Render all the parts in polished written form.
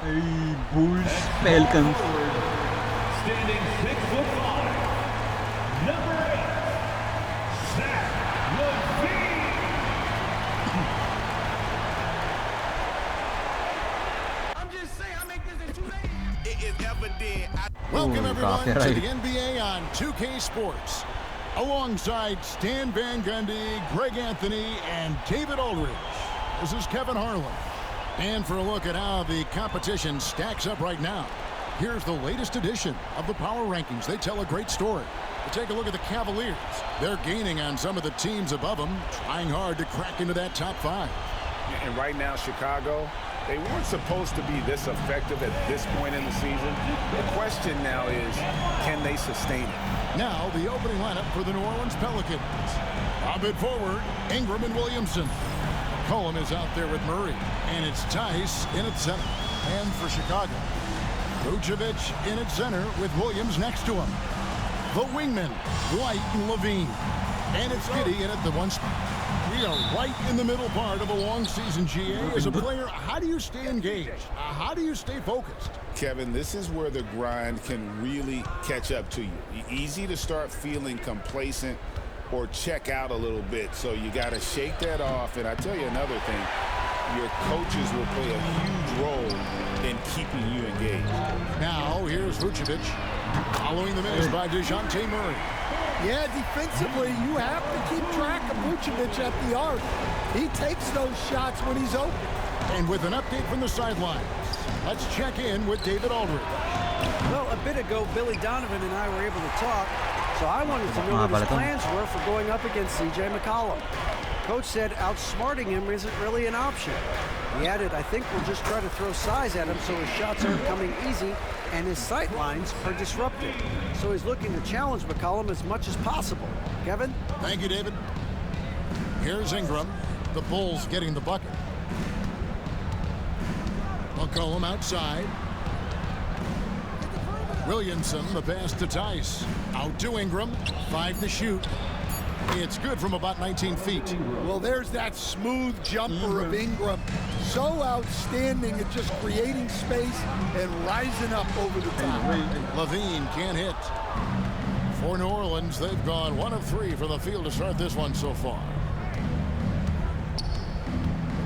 Hey, Bulls, Pelicans. Standing 6'5", number 8, Zach LaVine. I'm just saying, I make this in 2 days. It is evident. Welcome everyone to the NBA on 2K Sports. Alongside Stan Van Gundy, Greg Anthony, and David Aldridge. This is Kevin Harlan. And for a look at how the competition stacks up right now, here's the latest edition of the Power Rankings. They tell a great story. We'll take a look at the Cavaliers. They're gaining on some of the teams above them, trying hard to crack into that top 5. And right now, Chicago, they weren't supposed to be this effective at this point in the season. The question now is, can they sustain it? Now, the opening lineup for the New Orleans Pelicans. Lob it forward, Ingram and Williamson. Cullum is out there with Murray, and it's Tice in at center. And for Chicago, Vucevic in at center with Williams next to him. The wingmen, White and LaVine. And it's Giddey in at the 1 spot. We are right in the middle part of a long season, GA. As a player, how do you stay engaged? How do you stay focused? Kevin, this is where the grind can really catch up to you. Easy to start feeling complacent or check out a little bit. So you got to shake that off. And I tell you another thing, your coaches will play a huge role in keeping you engaged. Now, here's Vucevic. Following the miss by DeJounte Murray. Yeah, defensively, you have to keep track of Vucevic at the arc. He takes those shots when he's open. And with an update from the sidelines, let's check in with David Aldridge. Well, a bit ago, Billy Donovan and I were able to talk, so I wanted to know what his plans were for going up against C.J. McCollum. Coach said outsmarting him isn't really an option. He added, I think we'll just try to throw size at him so his shots aren't coming easy and his sight lines are disrupted. So he's looking to challenge McCollum as much as possible. Kevin? Thank you, David. Here's Ingram. The Bulls getting the bucket. McCollum outside. Williamson, the pass to Tice. Out to Ingram. 5 to shoot. It's good from about 19 feet. Well, there's that smooth jumper of Ingram. So outstanding at just creating space and rising up over the top. LaVine can't hit. For New Orleans, they've gone 1 of 3 from the field to start this one so far.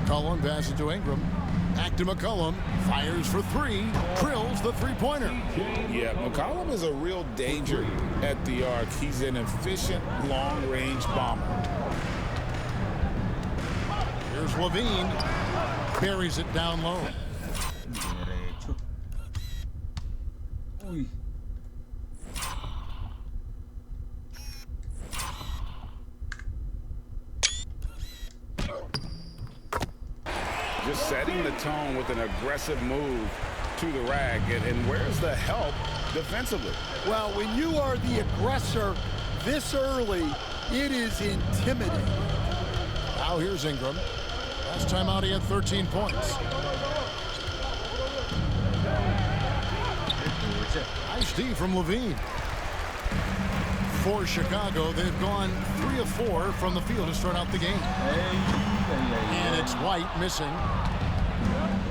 McCollum passes to Ingram. Back to McCollum. Fires for 3. Drills the three-pointer. Yeah, McCollum is a real danger at the arc. He's an efficient long-range bomber. Here's LaVine. Buries it down low. Derecho. Uy. Just setting the tone with an aggressive move to the rack. And where's the help defensively? Well, when you are the aggressor this early, it is intimidating. Now here's Ingram. Last time out, he had 13 points. Nice D from LaVine. For Chicago, they've gone 3 of 4 from the field to start out the game. And it's White missing.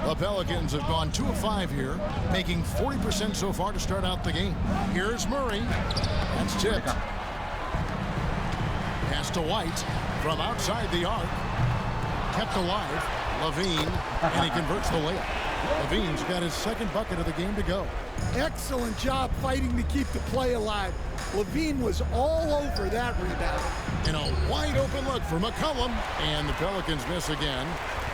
The Pelicans have gone 2 of 5 here, making 40% so far to start out the game. Here's Murray. That's tipped. Pass to White from outside the arc. Kept alive. LaVine, and he converts the layup. LaVine's got his 2nd bucket of the game to go. Excellent job fighting to keep the play alive. LaVine was all over that rebound. And a wide open look for McCollum, and the Pelicans miss again.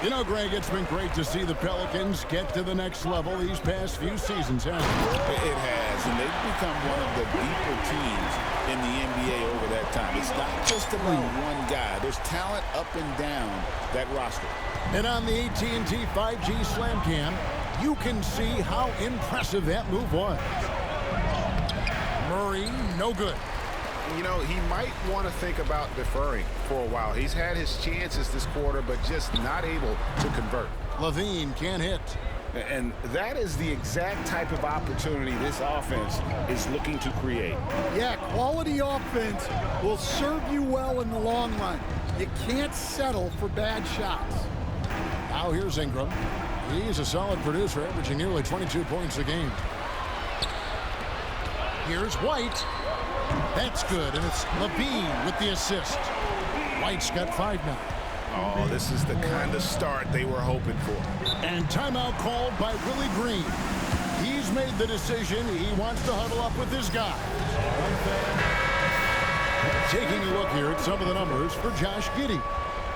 You know, Greg, it's been great to see the Pelicans get to the next level these past few seasons, hasn't it? It has, and they've become one of the deeper teams in the NBA over that time. It's not just about one guy. There's talent up and down that roster. And on the AT&T 5G Slam Cam, you can see how impressive that move was. Murray, no good. You know, he might want to think about deferring for a while. He's had his chances this quarter, but just not able to convert. LaVine can't hit. And that is the exact type of opportunity this offense is looking to create. Yeah, quality offense will serve you well in the long run. You can't settle for bad shots. Now here's Ingram. He's a solid producer, averaging nearly 22 points a game. Here's White. That's good, and it's Levine with the assist. White's got 5 now. Oh, this is the kind of start they were hoping for. And timeout called by Willie Green. He's made the decision. He wants to huddle up with his guy. Taking a look here at some of the numbers for Josh Giddey.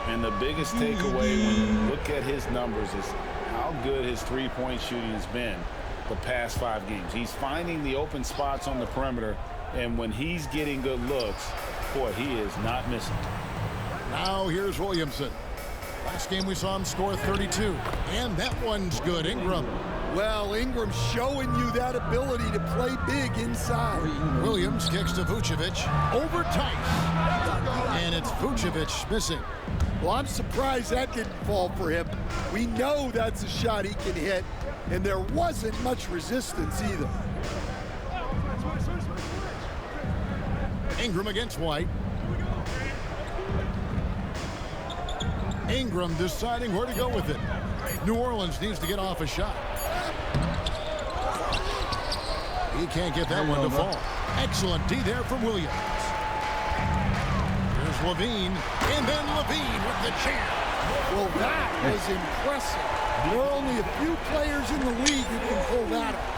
And the biggest takeaway when you look at his numbers is how good his three-point shooting has been the past 5 games. He's finding the open spots on the perimeter, and when he's getting good looks, boy, he is not missing. Now here's Williamson. Last game we saw him score 32. And that one's good. Ingram. Well, Ingram's showing you that ability to play big inside. Williams kicks to Vucevic. Over Tice. And it's Vucevic missing. Well, I'm surprised that didn't fall for him. We know that's a shot he can hit, and there wasn't much resistance either. Ingram against White. Ingram deciding where to go with it. New Orleans needs to get off a shot. He can't get that one to fall. Excellent D there from Williams. Here's Levine, and then Levine with the chair. Well, that was impressive. There are only a few players in the league who can pull that off.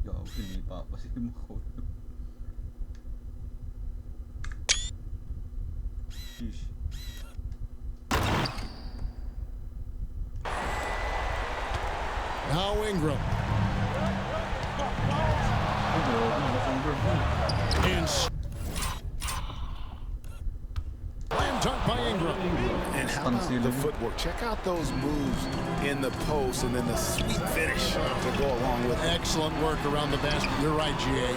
Jauh ini Pak, pasti mau. Sheesh. Now Ingram. And slam dunk by Ingram. And how about the footwork? Check out those moves in the post and then the sweet finish to go along with it. Excellent work around the basket. You're right, GA.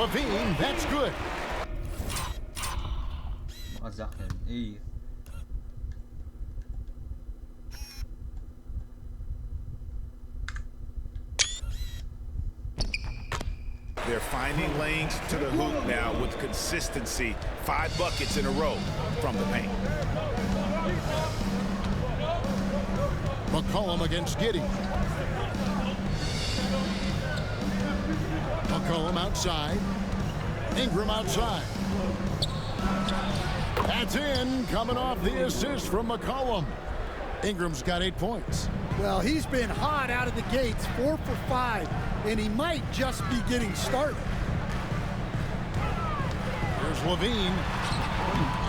Levine, that's good. They're finding lanes to the hoop now with consistency. 5 buckets in a row from the paint. McCollum against Giddey. McCollum outside. Ingram outside. That's in, coming off the assist from McCollum. Ingram's got 8 points. Well, he's been hot out of the gates, 4 for 5, and he might just be getting started. Here's Levine.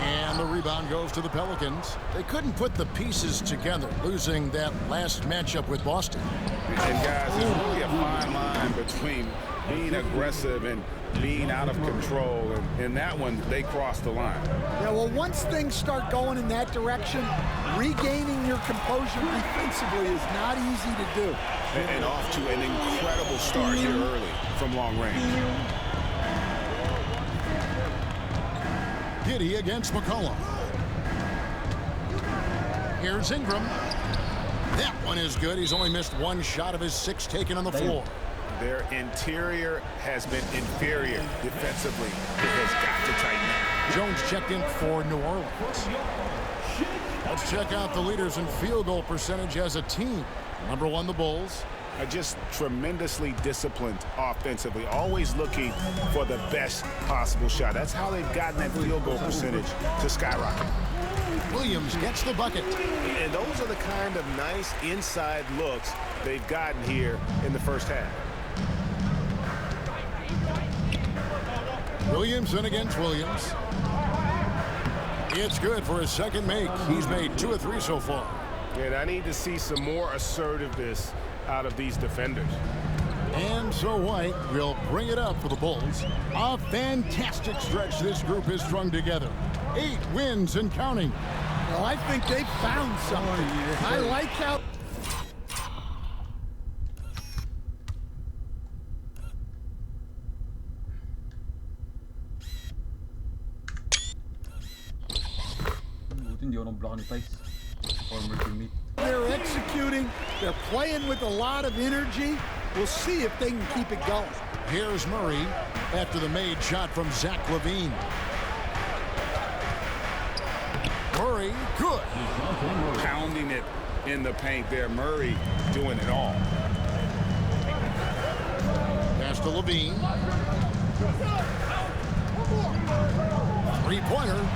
And the rebound goes to the Pelicans. They couldn't put the pieces together, losing that last matchup with Boston. And guys, there's really a fine line between being aggressive and being out of control. And in that one, they crossed the line. Yeah, well, once things start going in that direction, regaining your composure defensively is not easy to do. And off to an incredible start here early from long range. Giddey against McCollum. Here's Ingram. That one is good. He's only missed 1 shot of his 6 taken on the floor. Their interior has been inferior defensively. It has got to tighten up. Jones checked in for New Orleans. Let's check out the leaders in field goal percentage as a team. Number 1, the Bulls. Are just tremendously disciplined offensively, always looking for the best possible shot. That's how they've gotten that field goal percentage to skyrocket. Williams gets the bucket. And those are the kind of nice inside looks they've gotten here in the first half. Williamson against Williams. It's good for his second make. He's made 2 of 3 so far. And I need to see some more assertiveness out of these defenders. And so White will bring it up for the Bulls. A fantastic stretch this group has strung together. 8 wins and counting. Well, I think they found something. I like how... They're executing. They're playing with a lot of energy. We'll see if they can keep it going. Here's Murray. after the made shot from Zach LaVine. Murray, good. Pounding it in the paint there. Murray doing it all. Pass to LaVine. Three-pointer.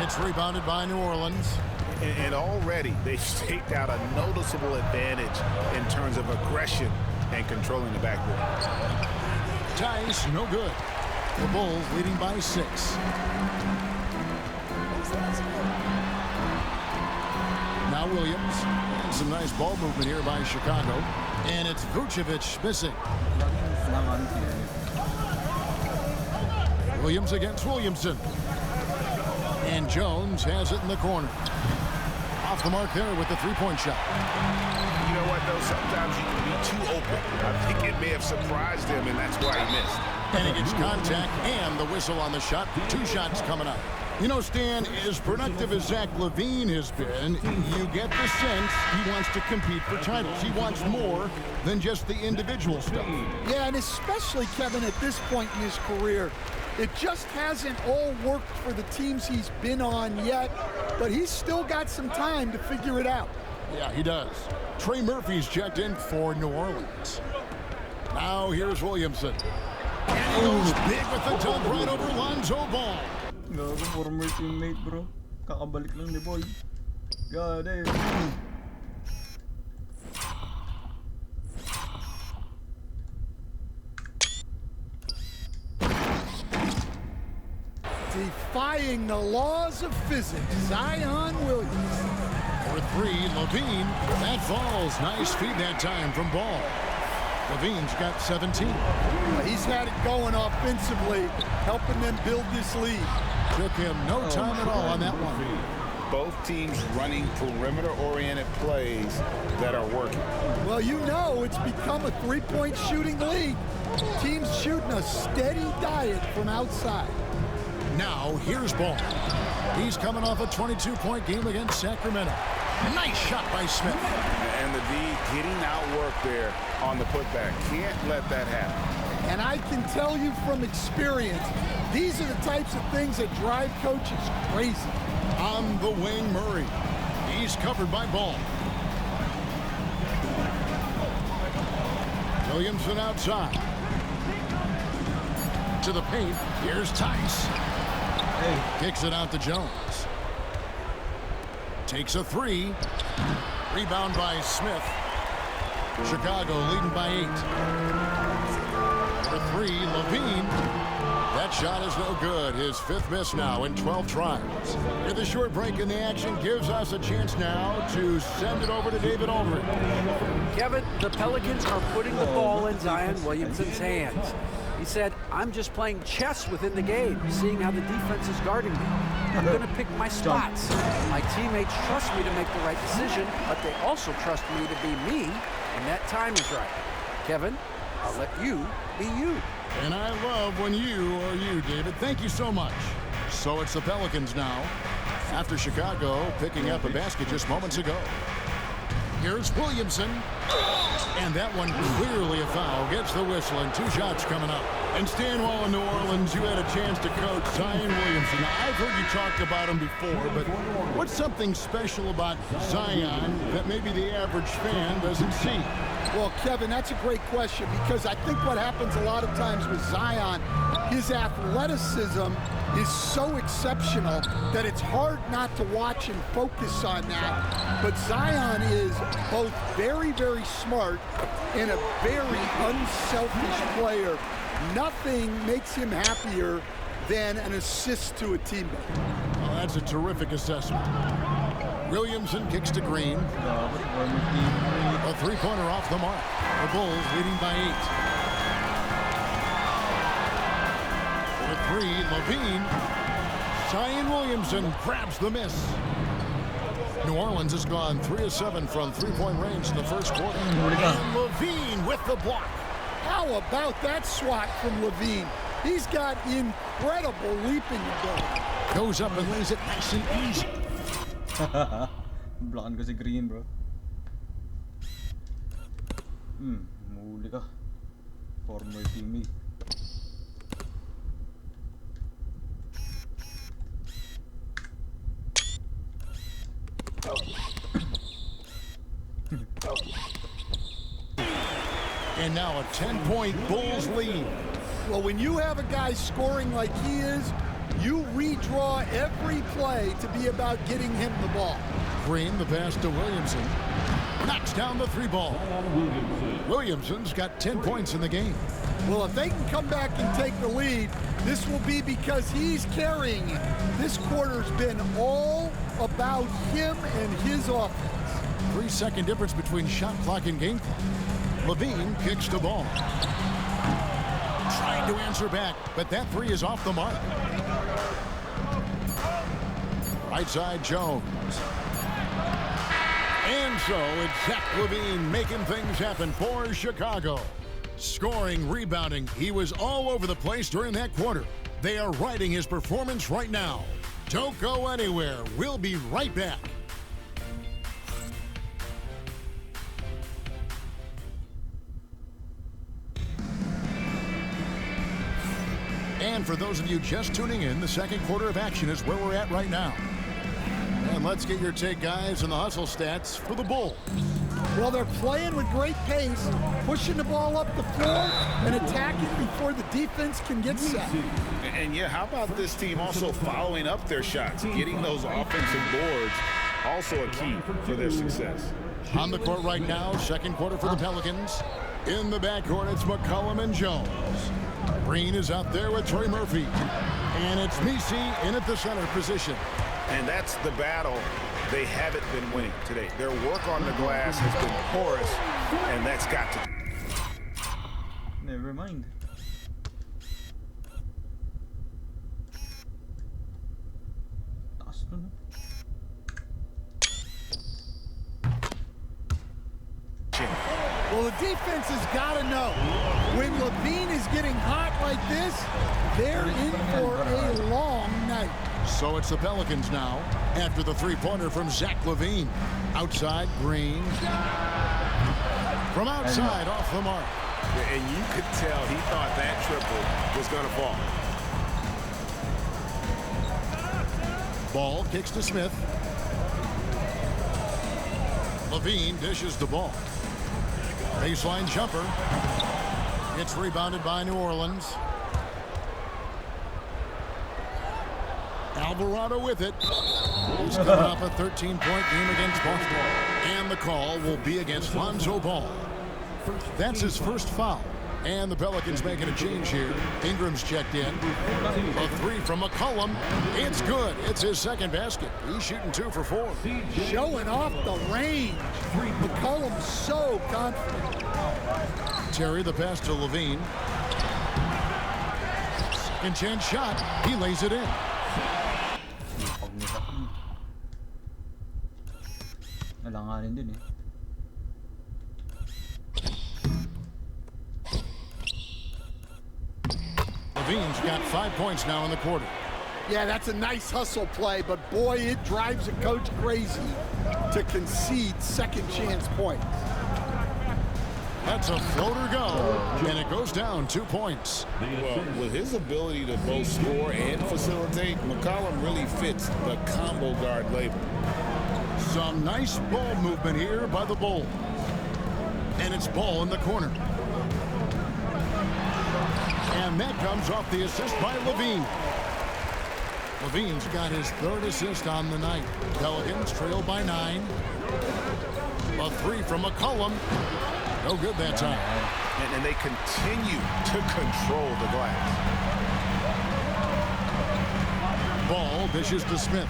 It's rebounded by New Orleans. And already they've staked out a noticeable advantage in terms of aggression and controlling the backboard. Tice, no good. The Bulls leading by 6. Now Williams. And some nice ball movement here by Chicago. And it's Vucevic missing. Williams against Williamson. And Jones has it in the corner. Off the mark there with the three-point shot. You know what, though? Sometimes you can be too open. I think it may have surprised him, and that's why he missed. And he gets contact and the whistle on the shot. 2 shots coming up. You know, Stan, as productive as Zach LaVine has been, you get the sense he wants to compete for titles. He wants more than just the individual stuff. Yeah, and especially, Kevin, at this point in his career, it just hasn't all worked for the teams he's been on yet, but he's still got some time to figure it out. Yeah, he does. Trey Murphy's checked in for New Orleans. Now here's Williamson. And he goes big with the dunk right over Lonzo Ball. Gago, former teammate, bro. Kakabalik lang ni Boy. God damn. Defying the laws of physics, Zion Williams. For 3, LaVine. That falls. Nice feed that time from Ball. LaVine's got 17. He's had it going offensively, helping them build this lead. Took him no time at all on that one. Both teams running perimeter-oriented plays that are working. Well, you know it's become a three-point shooting league. Teams shooting a steady diet from outside. Now, here's Ball. He's coming off a 22-point game against Sacramento. Nice shot by Smith. And the D getting outwork there on the putback. Can't let that happen. And I can tell you from experience, these are the types of things that drive coaches crazy. On the wing, Murray. He's covered by Ball. Williamson outside. To the paint. Here's Tice. Kicks it out to Jones. Takes a 3. Rebound by Smith. Chicago leading by 8. For 3, LaVine. That shot is no good. His 5th miss now in 12 tries. With a short break in the action gives us a chance now to send it over to David Aldridge. Kevin, the Pelicans are putting the ball in Zion Williamson's hands. He said, I'm just playing chess within the game, seeing how the defense is guarding me. I'm going to pick my spots. My teammates trust me to make the right decision, but they also trust me to be me when that time is right. Kevin, I'll let you be you. And I love when you are you, David. Thank you so much. So it's the Pelicans now, after Chicago picking up a basket just moments ago. Here's Williamson. And that one clearly a foul. Gets the whistle and 2 shots coming up. And Stan, while in New Orleans, you had a chance to coach Zion Williamson. Now, I've heard you talk about him before, but what's something special about Zion that maybe the average fan doesn't see? Well, Kevin, that's a great question because I think what happens a lot of times with Zion, his athleticism is so exceptional that it's hard not to watch and focus on that. But Zion is both very, very smart and a very unselfish player. Nothing makes him happier than an assist to a teammate. Well, that's a terrific assessment. Williamson kicks to Green. A 3-pointer off the mark. The Bulls leading by 8. For 3, LaVine. Zion Williamson grabs the miss. New Orleans has gone 3 of 7 from 3-point range in the first quarter. And LaVine with the block. How about that swat from LaVine? He's got incredible leaping ability. Goes up and lays it nice and easy. Blokan ko si Green, bro. Mahuli ka. Former teammate. And now a 10-point Bulls lead. Well, when you have a guy scoring like he is, you redraw every play to be about getting him the ball. Green, the pass to Williamson. Knocks down the three ball. Williamson's got 10 points in the game. Well, if they can come back and take the lead, this will be because he's carrying it. This quarter's been all about him and his offense. 3-second difference between shot clock and game clock. Levine kicks the ball. Trying to answer back, but that three is off the mark. Right side, Jones. And so it's Zach LaVine making things happen for Chicago. Scoring, rebounding, he was all over the place during that quarter. They are riding his performance right now. Don't go anywhere. We'll be right back. And for those of you just tuning in, the second quarter of action is where we're at right now. And let's get your take, guys, on the hustle stats for the Bulls. Well, they're playing with great pace, pushing the ball up the floor and attacking before the defense can get set. And yeah, how about this team also following up their shots, getting those offensive boards, also a key for their success. On the court right now, second quarter for the Pelicans. In the backcourt, it's McCollum and Jones. Green is out there with Trey Murphy. And it's Misi in at the center position. And that's the battle they haven't been winning today. Their work on the glass has been porous, and that's got to be. Never mind. Taas to, no? Well, the defense has got to know when Levine is getting hot like this, they're in for a long night. So it's the Pelicans now after the three-pointer from Zach LaVine. Outside, Green. From outside, off the mark. And you could tell he thought that triple was going to fall. Ball kicks to Smith. LaVine dishes the ball. Baseline jumper. It's rebounded by New Orleans. Alvarado with it. He's coming off a 13-point game against Boston. And the call will be against Lonzo Ball. That's his first foul. And the Pelicans making a change here. Ingram's checked in. A three from McCollum. It's good. It's his second basket. He's shooting 2 for 4. Showing off the range. McCollum's so confident. Terry, the pass to Levine. Second chance shot. He lays it in. Nalanganin din eh. Levine's got 5 points now in the quarter. Yeah, that's a nice hustle play, but boy, it drives a coach crazy to concede second chance points. That's a floater go, and it goes down 2 points. Well, with his ability to both score and facilitate, McCollum really fits the combo guard label. Some nice ball movement here by the Bulls. And it's Ball in the corner. And that comes off the assist by Levine. Levine's got his third assist on the night. Pelicans trail by 9. A three from McCollum. No good that time. And they continue to control the glass. Ball dishes to Smith.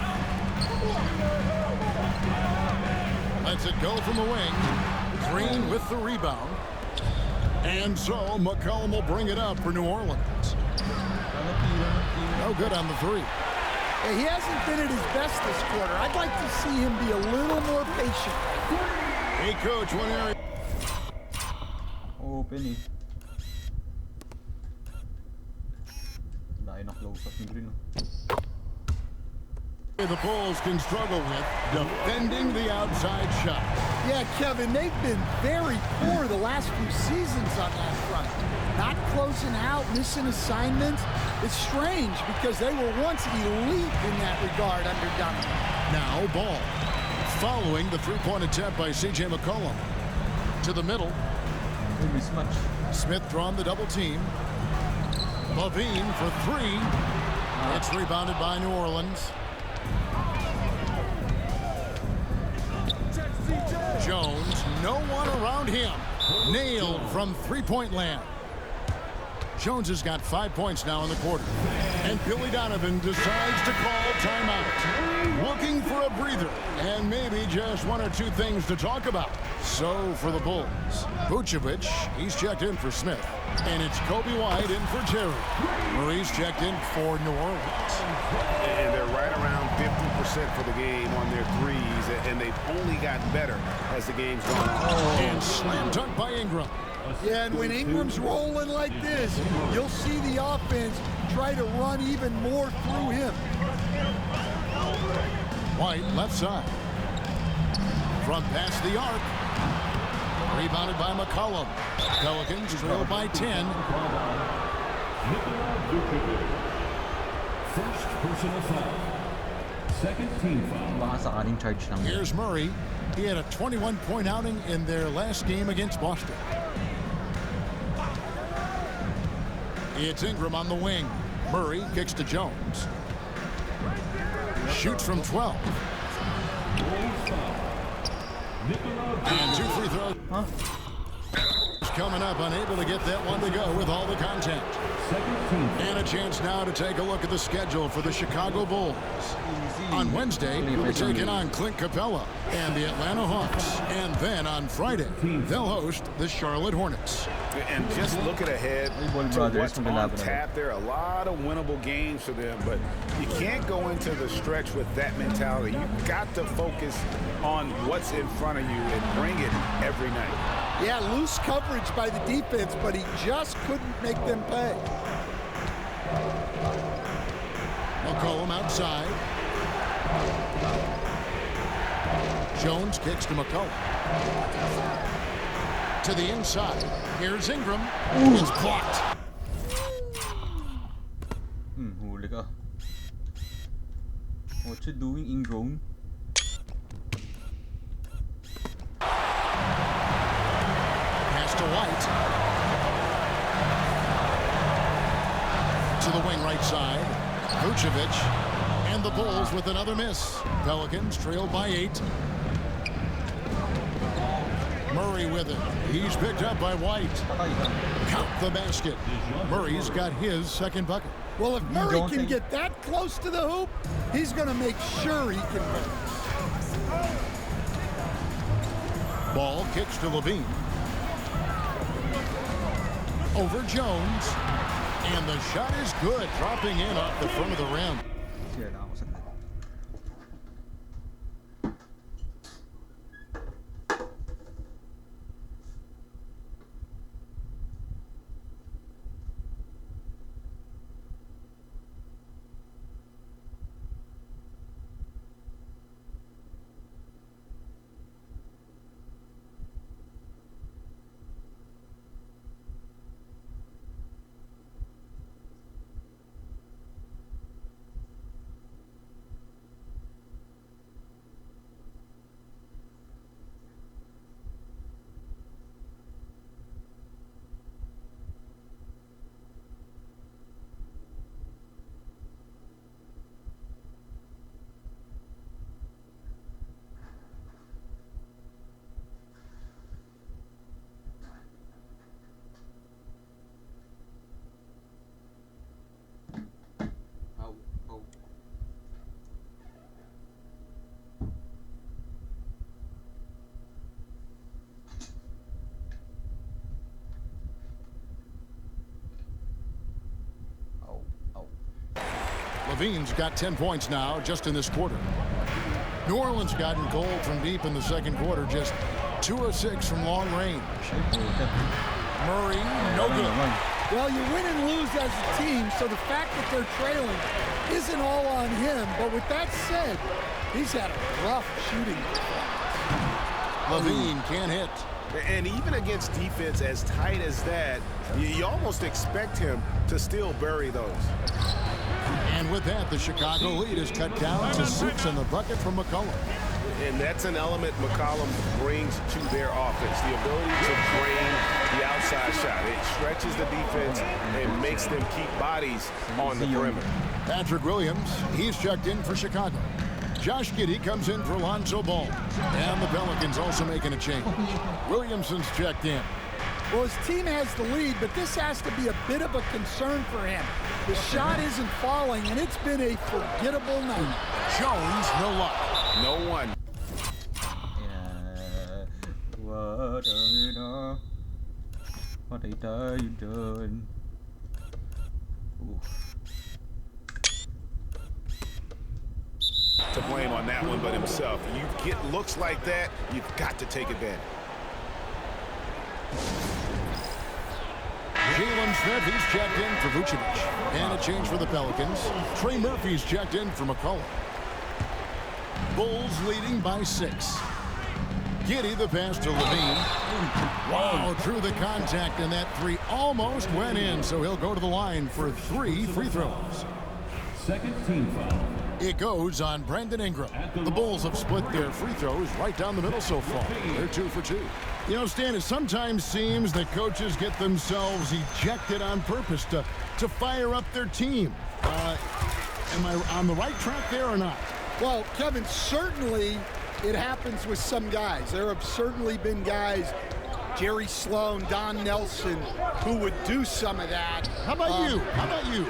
Lets it go from the wing. Green with the rebound. And so McCollum will bring it up for New Orleans. No good on the three. He hasn't been at his best this quarter. I'd like to see him be a little more patient. Hey, coach, one area. Open eh. Dahil na-close up ni Green. The Bulls can struggle with defending the outside shot. Yeah, Kevin, they've been very poor the last few seasons on that front. Not closing out, missing assignments. It's strange because they were once elite in that regard under Duncan. Now Ball. Following the three-point attempt by C.J. McCollum. To the middle. Mismatch. Smith drawn the double team. Levine for three. It's rebounded by New Orleans. Jones, no one around him. Nailed from three-point land. Jones has got 5 points now in the quarter. And Billy Donovan decides to call timeout. Looking for a breather and maybe just one or two things to talk about. So for the Bulls, Vucevic, he's checked in for Smith. And it's Kobe White in for Terry. Murray's checked in for New Orleans. And they're right around 50% for the game on their threes, and they've only gotten better as the game's gone on. And slam dunk by Ingram. Yeah, and when Ingram's rolling like this, you'll see the offense try to run even more through him. White left side. From past the arc. Rebounded by McCollum. Pelicans trail by 10. First personal foul. Second team foul. Baka sakaling charge lang. Here's Murray. He had a 21-point outing in their last game against Boston. It's Ingram on the wing. Murray kicks to Jones. Shoots from 12. And 2 free throws. Coming up, unable to get that one to go with all the contact. And a chance now to take a look at the schedule for the Chicago Bulls. On Wednesday, we'll be taking on Clint Capella and the Atlanta Hawks. And then on Friday, they'll host the Charlotte Hornets. And just looking ahead to what's on tap, there are a lot of winnable games for them, but you can't go into the stretch with that mentality. You've got to focus on what's in front of you and bring it every night. Yeah, loose coverage by the defense, but he just couldn't make them pay. McCollum outside. Jones kicks to McCollum. To the inside. Here's Ingram. It's blocked. Huli ka. What you doing, Ingram? Pass to White. To the wing right side. Vucevic. And the Bulls with another miss. Pelicans trailed by 8. Murray with it. He's picked up by White. Count the basket. Murray's got his second bucket. Well, if Murray can get that close to the hoop, he's going to make sure he can win. Ball kicks to Levine. Over Jones. And the shot is good, dropping in off the front of the rim. Sira lang ako saglit. Levine's got 10 points now just in this quarter. New Orleans got in gold from deep in the second quarter, just 2 of 6 from long range. Murray, no good. Well, you win and lose as a team, so the fact that they're trailing isn't all on him. But with that said, he's had a rough shooting. Levine can't hit. And even against defense as tight as that, you almost expect him to still bury those. And with that, the Chicago lead is cut down to 6 in the bucket from McCollum. And that's an element McCollum brings to their offense, the ability to drain the outside shot. It stretches the defense and makes them keep bodies on the perimeter. Patrick Williams, he's checked in for Chicago. Josh Giddey comes in for Lonzo Ball. And the Pelicans also making a change. Williamson's checked in. Well, his team has the lead, but this has to be a bit of a concern for him. The shot isn't falling, and it's been a forgettable night. Jones, no luck. No one. Yeah. What are you doing? Oof. To blame on that one but himself. You get looks like that, you've got to take advantage. Jalen Smith, he's checked in for Vucevic. And a change for the Pelicans. Trey Murphy's checked in for McCollum. Bulls leading by 6. Giddey the pass to Levine. Wow, through the contact, and that three almost went in, so he'll go to the line for 3 free throws. Second team foul. It goes on Brandon Ingram. The Bulls have split their free throws right down the middle so far. They're 2 for 2. You know, Stan, it sometimes seems that coaches get themselves ejected on purpose to fire up their team. Am I on the right track there or not? Well, Kevin, certainly it happens with some guys. There have certainly been guys, Jerry Sloan, Don Nelson, who would do some of that. How about you? How about you?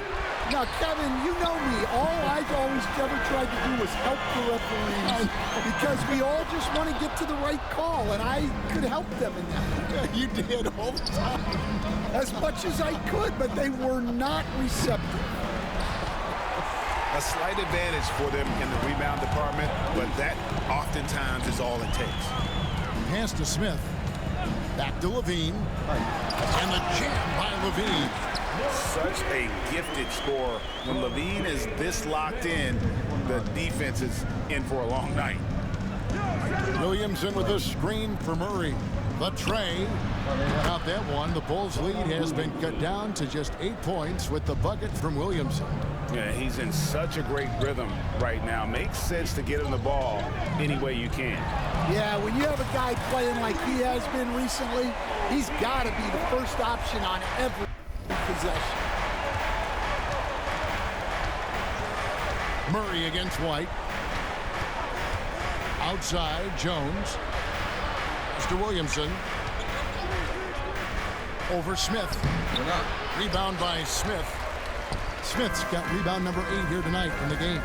Now, Kevin, you know me. All I've always ever tried to do was help the referees because we all just want to get to the right call, and I could help them in that. You did all the time. As much as I could, but they were not receptive. A slight advantage for them in the rebound department, but that oftentimes is all it takes. Pass to Smith. Back to Levine. And the jam by Levine. Such a gifted scorer. When Levine is this locked in, the defense is in for a long night. Williamson with a screen for Murray. The tray. Without that one, the Bulls' lead has been cut down to just 8 points with the bucket from Williamson. Yeah, he's in such a great rhythm right now. Makes sense to get him the ball any way you can. Yeah, when you have a guy playing like he has been recently, he's got to be the first option on every possession. Murray against White. Outside, Jones. Mr. Williamson. Over Smith. Rebound by Smith. Smith's got rebound number 8 here tonight in the game.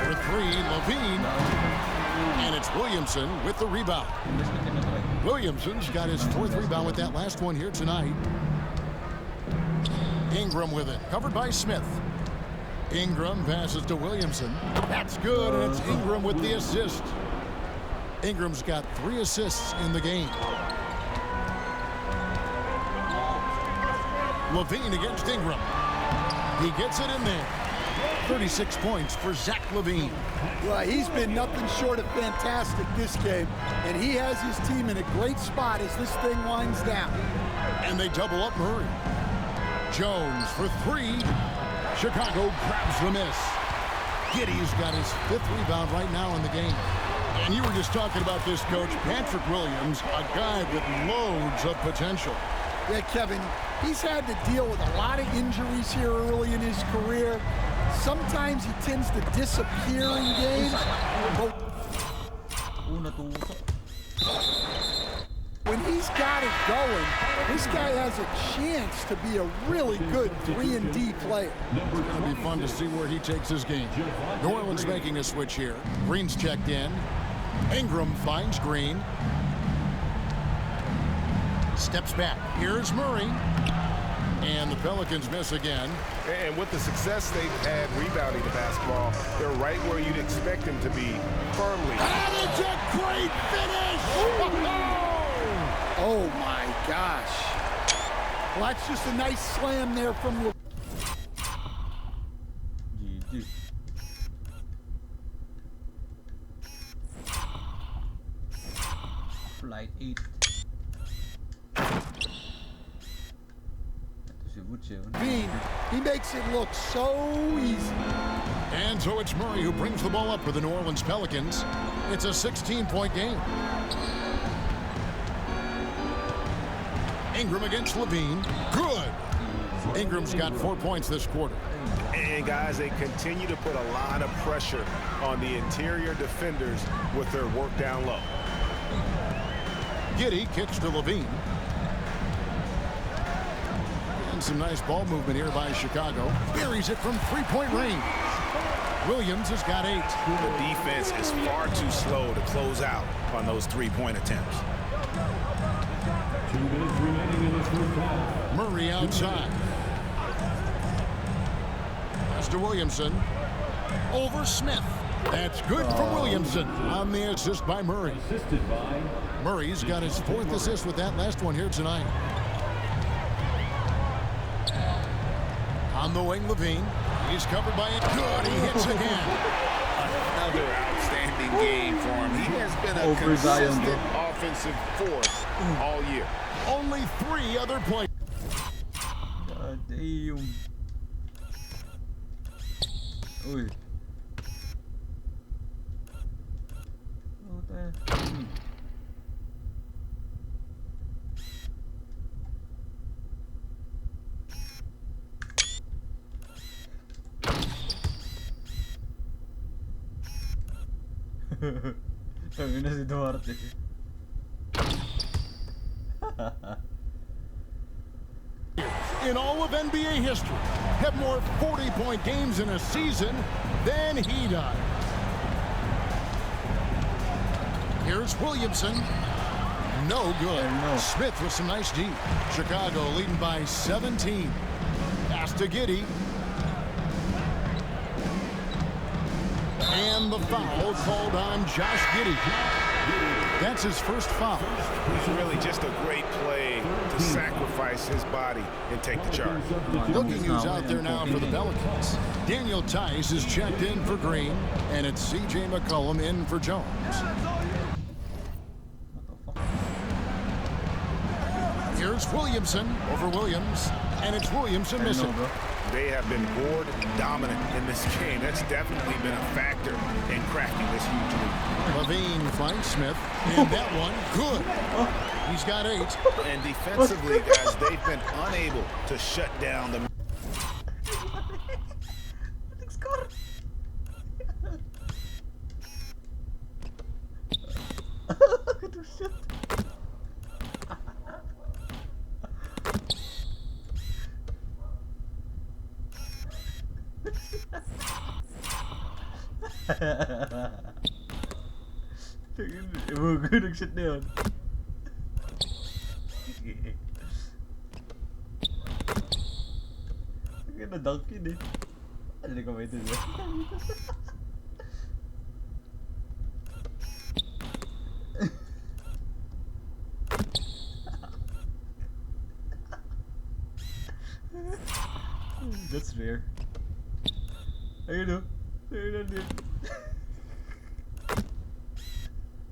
For 3, Levine. And it's Williamson with the rebound. Williamson's got his 4th rebound with that last one here tonight. Ingram with it, covered by Smith. Ingram passes to Williamson. That's good, and it's Ingram with the assist. Ingram's got 3 assists in the game. Levine against Ingram. He gets it in there. 36 points for Zach Levine. Well, he's been nothing short of fantastic this game, and he has his team in a great spot as this thing winds down. And they double up Murray. Jones for 3. Chicago grabs the miss. Giddey's got his 5th rebound right now in the game. And you were just talking about this, Coach. Patrick Williams, a guy with loads of potential. Yeah, Kevin, he's had to deal with a lot of injuries here early in his career. Sometimes he tends to disappear in games. But when he's got it going, this guy has a chance to be a really good 3-and-D player. It's going to be fun to see where he takes his game. New Orleans making a switch here. Green's checked in. Ingram finds Green. Steps back. Here's Murray. And the Pelicans miss again. And with the success they've had rebounding the basketball, they're right where you'd expect them to be firmly. And it's a great finish! Oh, my gosh. Well, that's just a nice slam there from the... GG. Flight 8. Itu si Vuce. Levine, he makes it look so easy. And so it's Murray who brings the ball up for the New Orleans Pelicans. It's a 16-point game. Ingram against Levine. Good. Ingram's got 4 points this quarter. And guys, they continue to put a lot of pressure on the interior defenders with their work down low. Giddey kicks to Levine. And some nice ball movement here by Chicago. Buries it from three-point range. Williams has got 8. The defense is far too slow to close out on those three-point attempts. 2 minutes remaining in this first half. Murray outside. Pass to Williamson. Over Smith. That's good from Williamson on the assist by Murray. Assisted by Murray's got his 4th assist with that last one here tonight. On the wing, Levine. He's covered by it. Good. He hits again. Another outstanding game for him. He has been a Over Zion, consistent offensive force all year. Only 3 other players. God damn. Uy. Sabi na si Duarte. In all of NBA history, have more 40-point games in a season than he does. Here's Williamson. No good. No. Smith with some nice D. Chicago leading by 17. Pass to Giddey. And the foul called on Josh Giddey. That's his first foul. It's really just a great play to sacrifice his body and take the charge. Looking who's out there now for the Pelicans. Daniel Tice is checked in for Green, and it's C.J. McCollum in for Jones. Here's Williamson over Williams, and it's Williamson missing. They have been board dominant in this game. That's definitely been a factor in cracking this huge lead. Levine finds Smith, and that one, good. He's got 8. And defensively, guys, they've been unable to shut down the... Gue nag-shit na yun. Ang na-dunk yun eh. Ano ka ba ito niya? That's rare. Ayun o. Ayun na din.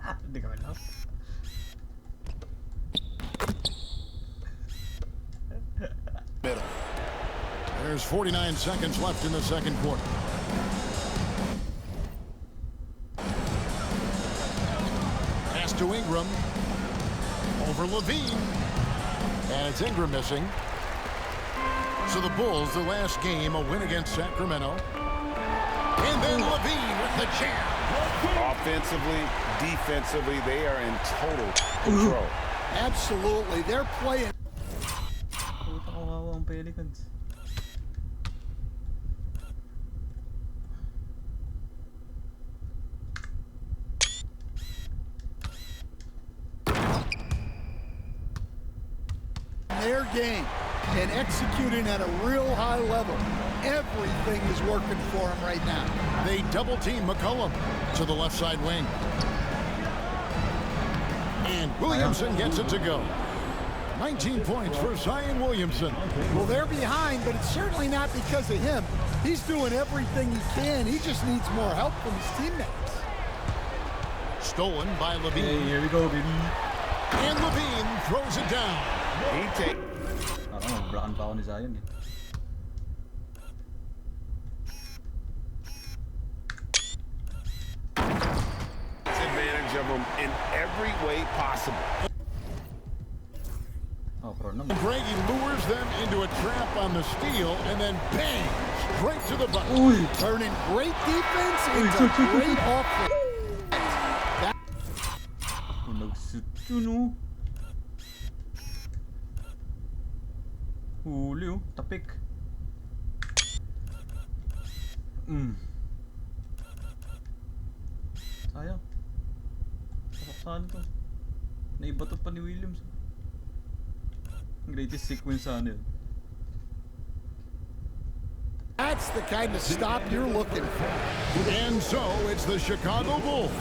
Hindi ka malap. middle. There's 49 seconds left in the second quarter. Pass to Ingram. Over Levine. And it's Ingram missing. So the Bulls, the last game, a win against Sacramento. And then Levine with the jam. Offensively, defensively, they are in total control. Absolutely. They're playing. Puta kawawa ang Pelicans. Their game and executing at a real high level. Everything is working for them right now. They double team McCollum to the left side wing. And Williamson gets it to go. 19 points for Zion Williamson. Well, they're behind, but it's certainly not because of him. He's doing everything he can. He just needs more help from his teammates. Stolen by Levine. Hey, here we go, baby. And Levine throws it down. He takes... Parang mag-block pa ako ni Zion eh. of them in every way possible. Oh, pro naman. Brady lures them into a trap on the steal, and then bang, straight to the bucket. Uy! Turning great defense into great offense. Nag-shoot yun, oh. Huli, oh. Tapik. Sayang. Saan to? Naibatot pa ni Williams. Greatest sequence sana yun. That's the kind of stop you're looking for. And so it's the Chicago Bulls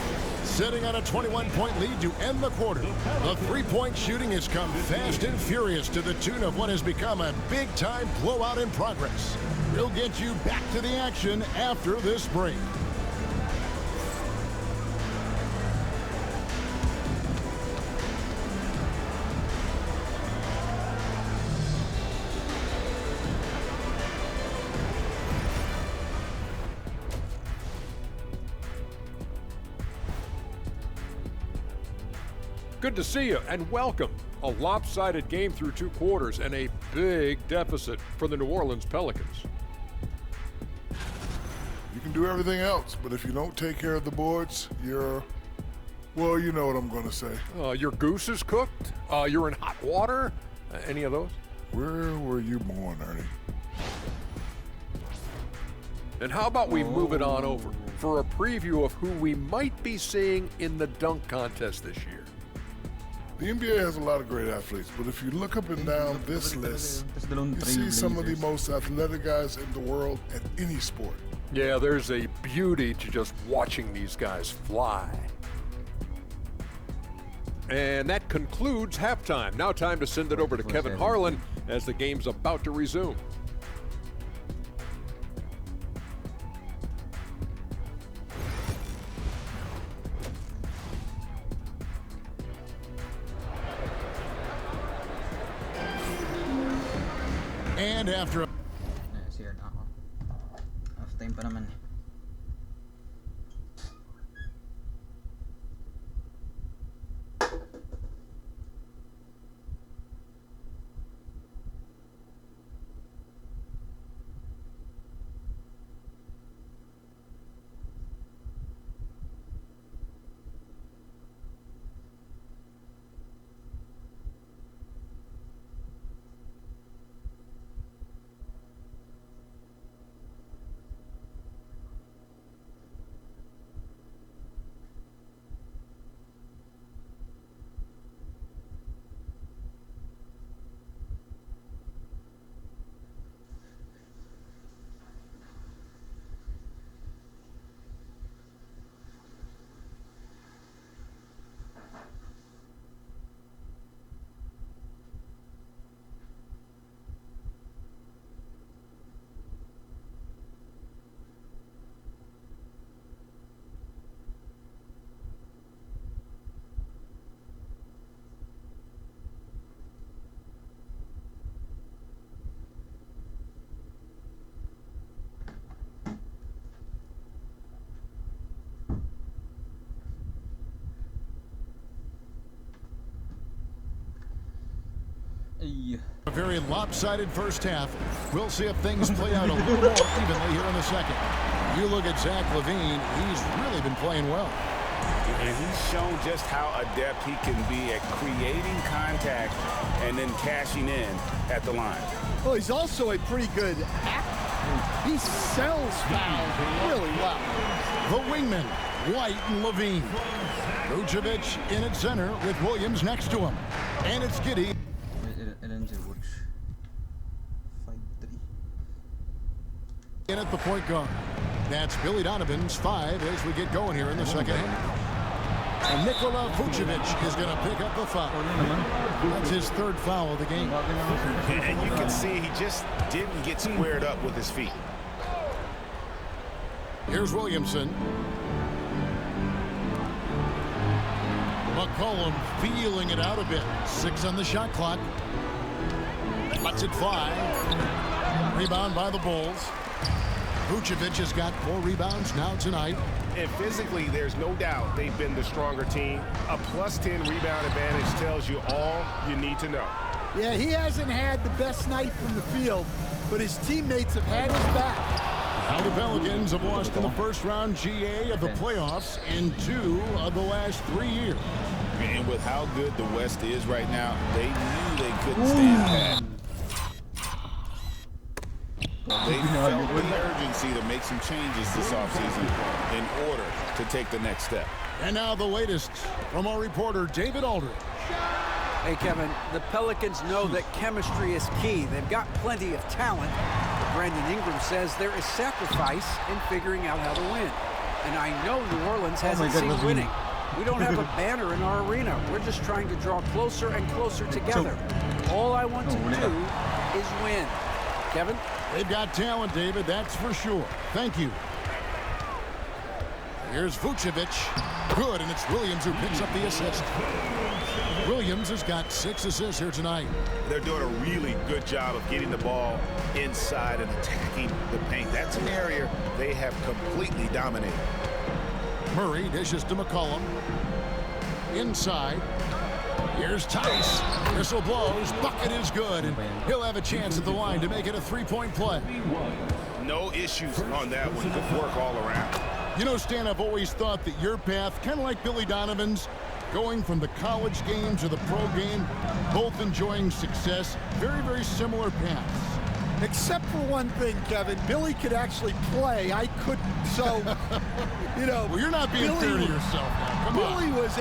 sitting on a 21-point lead to end the quarter. The three-point shooting has come fast and furious to the tune of what has become a big-time blowout in progress. We'll get you back to the action after this break. Good to see you and welcome. A lopsided game through 2 quarters and a big deficit for the New Orleans Pelicans. You can do everything else, but if you don't take care of the boards, well, you know what I'm going to say. Your goose is cooked? You're in hot water? Any of those? Where were you born, Ernie? And how about we move it on over for a preview of who we might be seeing in the dunk contest this year. The NBA has a lot of great athletes, but if you look up and down this list, you see some of the most athletic guys in the world at any sport. Yeah, there's a beauty to just watching these guys fly. And that concludes halftime. Now time to send it over to Kevin Harlan as the game's about to resume. And after Here na ako. Half time pa naman. a very lopsided first half. We'll see if things play out a little more evenly here in the second. You look at Zach LaVine, he's really been playing well. And he's shown just how adept he can be at creating contact and then cashing in at the line. Well, he's also a pretty good actor. He sells fouls really well. The wingmen, White and LaVine. Vucevic in at center with Williams next to him. And it's Giddey. In at the point guard. That's Billy Donovan's 5 as we get going here in the second half. And Nikola Vucevic is going to pick up the foul. That's his 3rd foul of the game. And you can see he just didn't get squared up with his feet. Here's Williamson. McCollum feeling it out a bit. 6 on the shot clock. Lets it fly. Rebound by the Bulls. Vucevic has got 4 rebounds now tonight. And physically, there's no doubt they've been the stronger team. A +10 rebound advantage tells you all you need to know. Yeah, he hasn't had the best night from the field, but his teammates have had his back. Now the Pelicans have lost in the first round GA of the playoffs in 2 of the last 3 years. And with how good the West is right now, they knew they couldn't stand that. They felt the urgency to make some changes this offseason in order to take the next step. And now the latest from our reporter, David Aldridge. Hey, Kevin, the Pelicans know that chemistry is key. They've got plenty of talent. But Brandon Ingram says there is sacrifice in figuring out how to win. And I know New Orleans hasn't seen winning. We don't have a banner in our arena. We're just trying to draw closer and closer together. All I want to do is win. Kevin? They've got talent, David, that's for sure. Thank you. Here's Vucevic. Good, and it's Williams who picks up the assist. Williams has got 6 assists here tonight. They're doing a really good job of getting the ball inside and attacking the paint. That's an area they have completely dominated. Murray dishes to McCollum. Inside. Here's Tice. Whistle blows. Bucket is good. And he'll have a chance at the line to make it a 3-point play. No issues on that one. Good work all around. You know, Stan, I've always thought that your path, kind of like Billy Donovan's, going from the college game to the pro game, both enjoying success, very, very similar paths. Except for one thing, Kevin. Billy could actually play. I couldn't. So, you know. Well, you're not being fair to yourself now. Come on. Billy was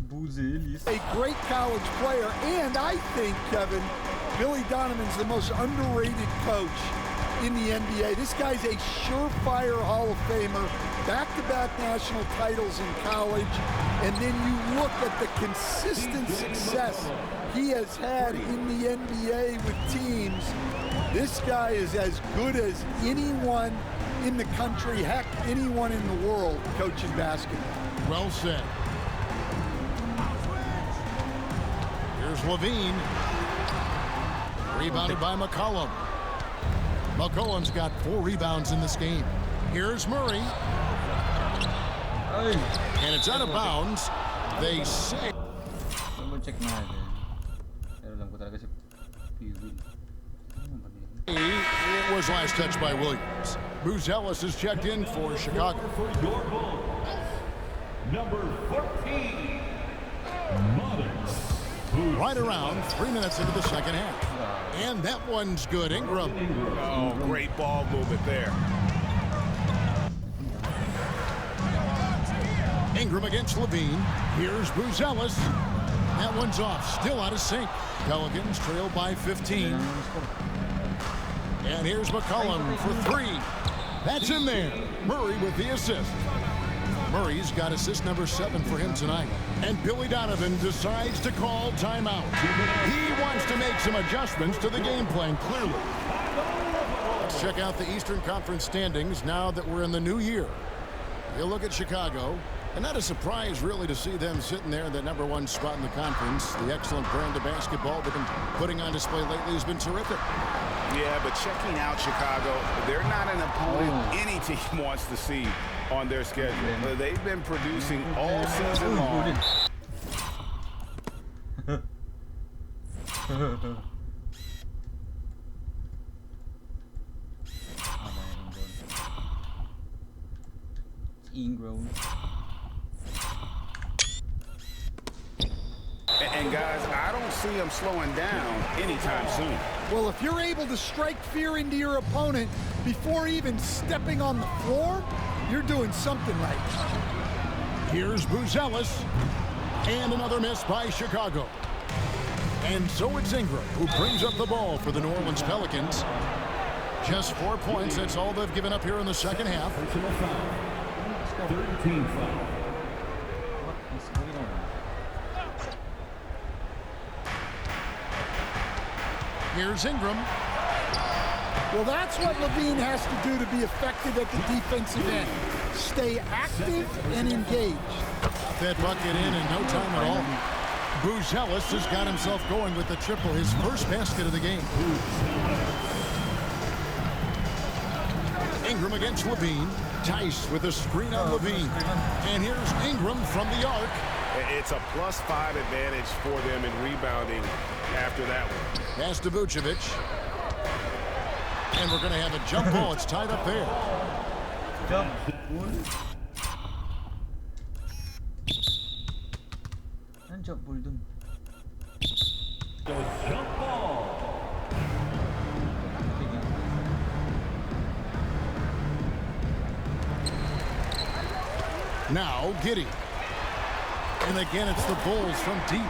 Buzelis. a great college player. And I think, Kevin, Billy Donovan's the most underrated coach in the NBA. This guy's a surefire Hall of Famer, back-to-back national titles in college, and then you look at the consistent success he has had in the NBA with teams. This guy is as good as anyone in the country, heck, anyone in the world coaching basketball. Well said. Here's Levine. Rebounded by McCollum. McCollum's got 4 rebounds in this game. Here's Murray. And it's out of bounds. They say. It was last touched by Williams. Buzelis is checked in for Chicago. Number 14, Right around 3 minutes into the second half. And that one's good. Ingram. Oh, great ball movement there. Ingram against Levine. Here's Buzelis. That one's off. Still out of sync. Pelicans trail by 15. And here's McCollum for 3. That's in there. Murray with the assist. Murray's got assist number 7 for him tonight. And Billy Donovan decides to call timeout. He wants to make some adjustments to the game plan, clearly. Let's check out the Eastern Conference standings now that we're in the new year. You look at Chicago, and not a surprise, really, to see them sitting there in the #1 spot in the conference. The excellent brand of basketball they've been putting on display lately has been terrific. Yeah, but checking out Chicago, they're not an opponent any team wants to see on their schedule. They've been producing all season long. Ingram. And guys, I don't see them slowing down anytime soon. Well, if you're able to strike fear into your opponent before even stepping on the floor, you're doing something right. Here's Buzelis. And another miss by Chicago. And so it's Ingram who brings up the ball for the New Orleans Pelicans. Just 4 points. That's all they've given up here in the second half. 13 foul. Here's Ingram. Well, that's what Levine has to do to be effective at the defensive end. Stay active and engaged. Got that bucket in no time at all. Buzelis has got himself going with the triple, his first basket of the game. Ingram against Levine. Tice with a screen on Levine. And here's Ingram from the arc. It's a +5 advantage for them in rebounding after that one. Pass to Vucevic. And we're going to have a jump ball. It's tied up there. Jump. Ang jump ball dun. The jump ball. Now Giddey. And again, it's the Bulls from deep.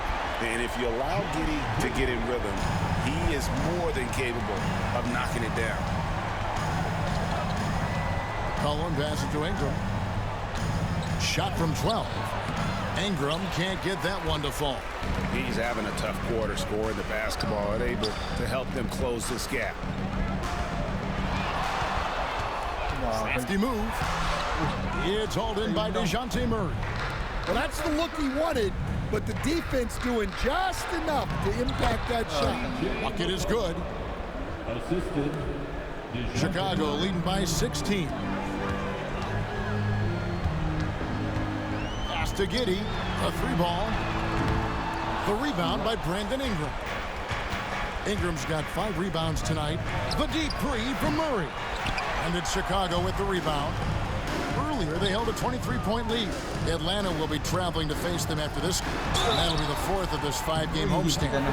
And if you allow Giddey to get in rhythm, he is more than capable of knocking it down. Cullen passes to Ingram. Shot from 12. Ingram can't get that one to fall. He's having a tough quarter scoring the basketball and able to help them close this gap. Crafty move. It's hauled in by DeJounte Murray. Well, that's the look he wanted, but the defense doing just enough to impact that shot. Bucket is good. Assisted. Chicago leading by 16. Pass to Giddey. A 3-ball. The rebound by Brandon Ingram. Ingram's got 5 rebounds tonight. The deep three from Murray. And it's Chicago with the rebound. Earlier, they held a 23-point lead. Atlanta will be traveling to face them after this. And that'll be the 4th of this 5-game homestand.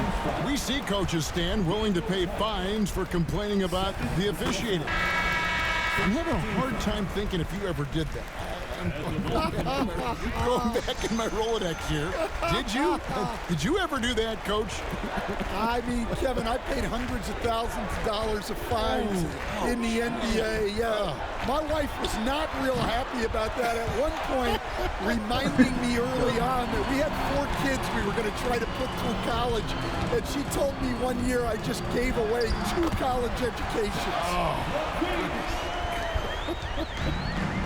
We see coaches stand willing to pay fines for complaining about the officiating. I have a hard time thinking if you ever did that. Going back in my Rolodex here. Did you? Did you ever do that, Coach? I mean, Kevin, I paid hundreds of thousands of dollars of fines in the NBA. Yeah. My wife was not real happy about that at one point, reminding me early on that we had 4 kids we were going to try to put through college. And she told me one year I just gave away 2 college educations.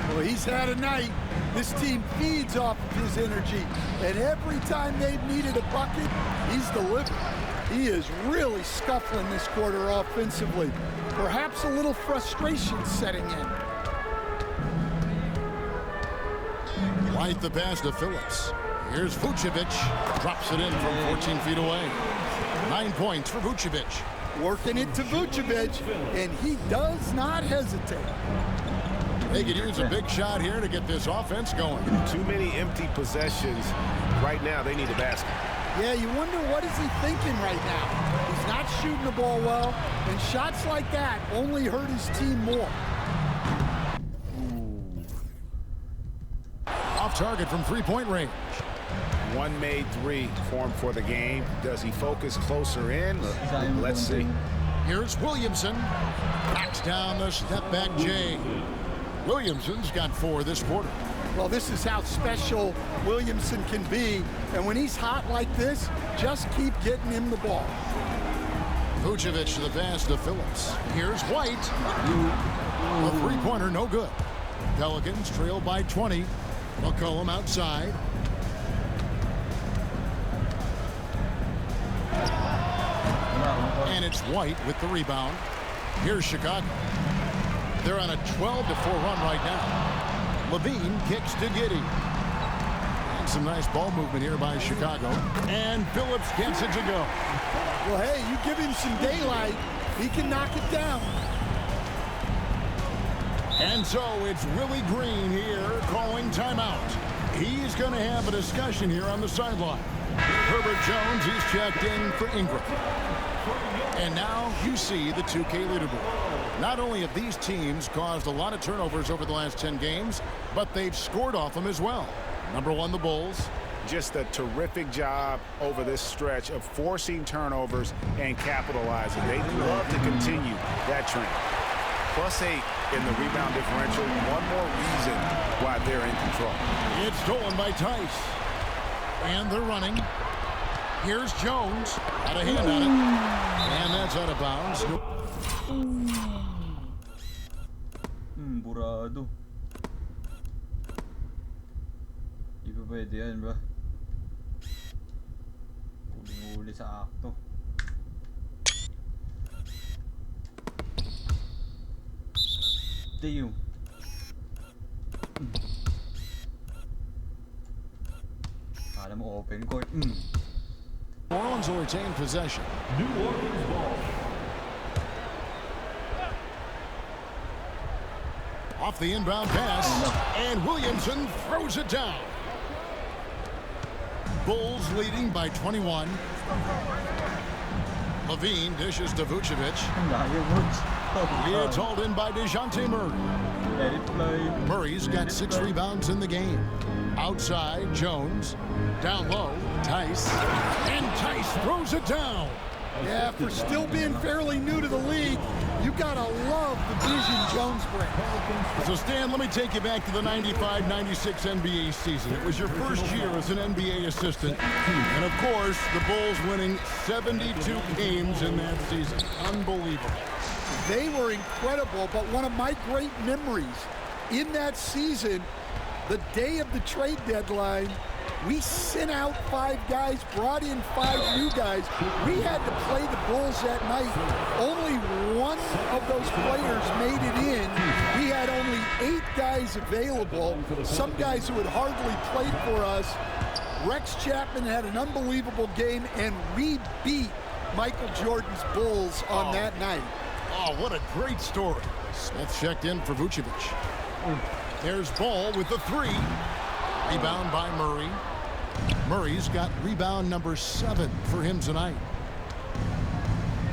Well, he's had a night. This team feeds off of his energy. And every time they've needed a bucket, he's delivered. He is really scuffling this quarter offensively. Perhaps a little frustration setting in. White the pass to Phillips. Here's Vucevic. Drops it in from 14 feet away. 9 points for Vucevic. Working it to Vucevic, and he does not hesitate. They could use a big shot here to get this offense going. Too many empty possessions. Right now, they need a basket. Yeah, you wonder what is he thinking right now. He's not shooting the ball well, and shots like that only hurt his team more. Off target from 3-point range. One made 3 formed for the game. Does he focus closer in? Let's see. Here's Williamson. Backs down the step back J. Williamson's got 4 this quarter. Well, this is how special Williamson can be. And when he's hot like this, just keep getting him the ball. Vucevic to the pass to Phillips. Here's White. A 3-pointer, no good. Pelicans trail by 20. McCollum outside. And it's White with the rebound. Here's Chicago. They're on a 12-4 run right now. Levine kicks to Giddey. And some nice ball movement here by Chicago. And Phillips gets it to go. Well, hey, you give him some daylight, he can knock it down. And so it's Willie Green here calling timeout. He's going to have a discussion here on the sideline. Herbert Jones, he's checked in for Ingram. And now you see the 2K leaderboard. Not only have these teams caused a lot of turnovers over the last 10 games, but they've scored off them as well. Number 1, the Bulls. Just a terrific job over this stretch of forcing turnovers and capitalizing. They'd love to continue that trend. +8 in the rebound differential. One more reason why they're in control. It's stolen by Tice. And they're running. Here's Jones. Got a hand on it. And that's out of bounds. Burado. Di ba pwede yan ba? Huli sa akto. to you. Alam mo, open court. New Orleans will retain possession. New Orleans ball. Off the inbound pass, and Williamson throws it down. Bulls leading by 21. Levine dishes to Vucevic. It's hauled in by DeJounte Murray. Murray's got 6 rebounds in the game. Outside, Jones. Down low, Tice. And Tice throws it down. Yeah, for still being fairly new to the league, you gotta love the vision Jones brings. So Stan, let me take you back to the 95-96 NBA season. It was your first year as an NBA assistant. And of course, the Bulls winning 72 games in that season. Unbelievable. They were incredible, but one of my great memories in that season, the day of the trade deadline, we sent out 5 guys, brought in 5 new guys. We had to play the Bulls that night. Only one of those players made it in. We had only 8 guys available, some guys who had hardly played for us. Rex Chapman had an unbelievable game, and we beat Michael Jordan's Bulls on that night. Oh, what a great story. Smith checked in for Vucevic. There's Ball with the 3. Rebound by Murray. Murray's got rebound number 7 for him tonight.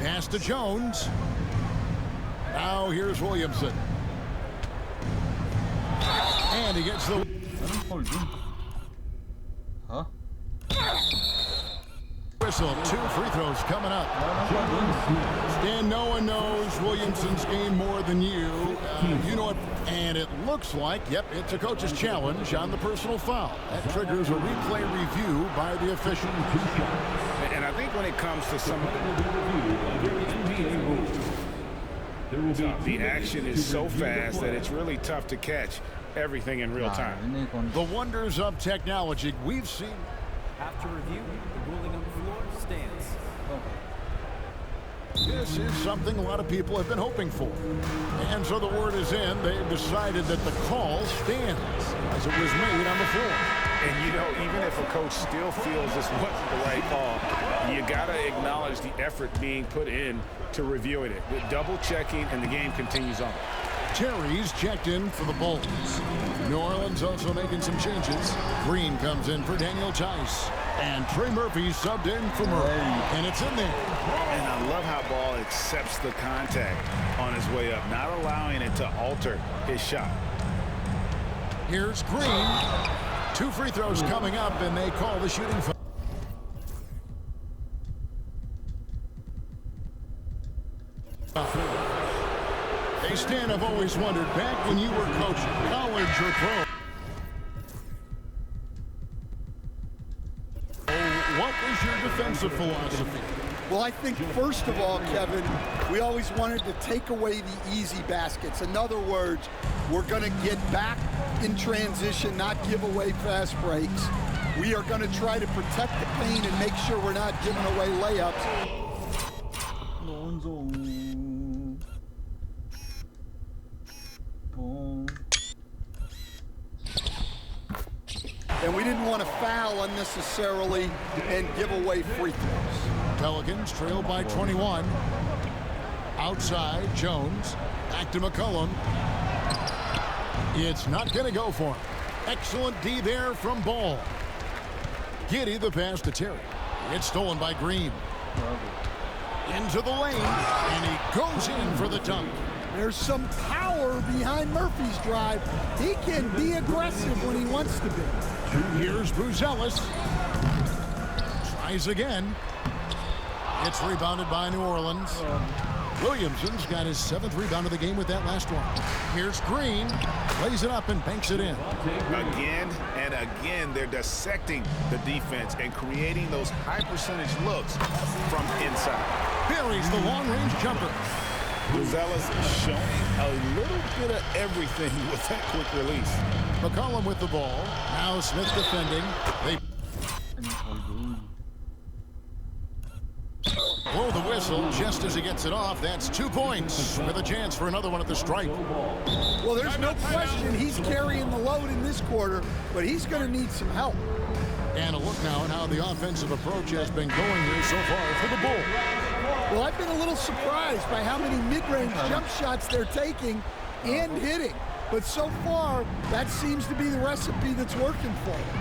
Pass to Jones. Now here's Williamson. And he gets the... Huh? Whistle. 2 free throws coming up. Stan, no one knows Williamson's game more than you. You know it. And it looks like, yep, it's a coach's challenge on the personal foul. That triggers a replay review by the official. And I think when it comes to some of the action is so fast that it's really tough to catch everything in real time. The wonders of technology we've seen. After review, the ruling on the floor stands. This is something a lot of people have been hoping for. And so the word is in. They've decided that the call stands as it was made on the floor. And you know, even if a coach still feels this wasn't the right call, you got to acknowledge the effort being put in to reviewing it. With double checking, and the game continues on. Terry's checked in for the Bulls. New Orleans also making some changes. Green comes in for Daniel Tice. And Trey Murphy subbed in for Murray. And it's in there. And I love how Ball accepts the contact on his way up, not allowing it to alter his shot. Here's Green. 2 free throws coming up, and they call the shooting foul. Hey, Stan, I've always wondered, back when you were coaching, college or pro, what was your defensive philosophy? Well, I think first of all, Kevin, we always wanted to take away the easy baskets. In other words, we're going to get back in transition, not give away fast breaks. We are going to try to protect the paint and make sure we're not giving away layups. And we didn't want to foul unnecessarily and give away free throws. Pelicans trail by 21. Outside, Jones. Back to McCollum. It's not going to go for him. Excellent D there from Ball. Giddey the pass to Terry. It's stolen by Green. Into the lane, and he goes in for the dunk. There's some power behind Murphy's drive. He can be aggressive when he wants to be. Here's Buzelis. Tries again. It's rebounded by New Orleans. Williamson's got his 7th rebound of the game with that last one. Here's Green. Lays it up and banks it in. Again and again, they're dissecting the defense and creating those high percentage looks from inside. Buries the long-range jumper. Buzelis showing a little bit of everything with that quick release. McCollum with the ball. Now Smith defending. Blow the whistle just as he gets it off. That's 2 points with a chance for another one at the stripe. Well, there's no question he's carrying the load in this quarter, but he's going to need some help. And a look now at how the offensive approach has been going here so far for the Bulls. Well, I've been a little surprised by how many mid-range jump shots they're taking and hitting. But so far, that seems to be the recipe that's working for them.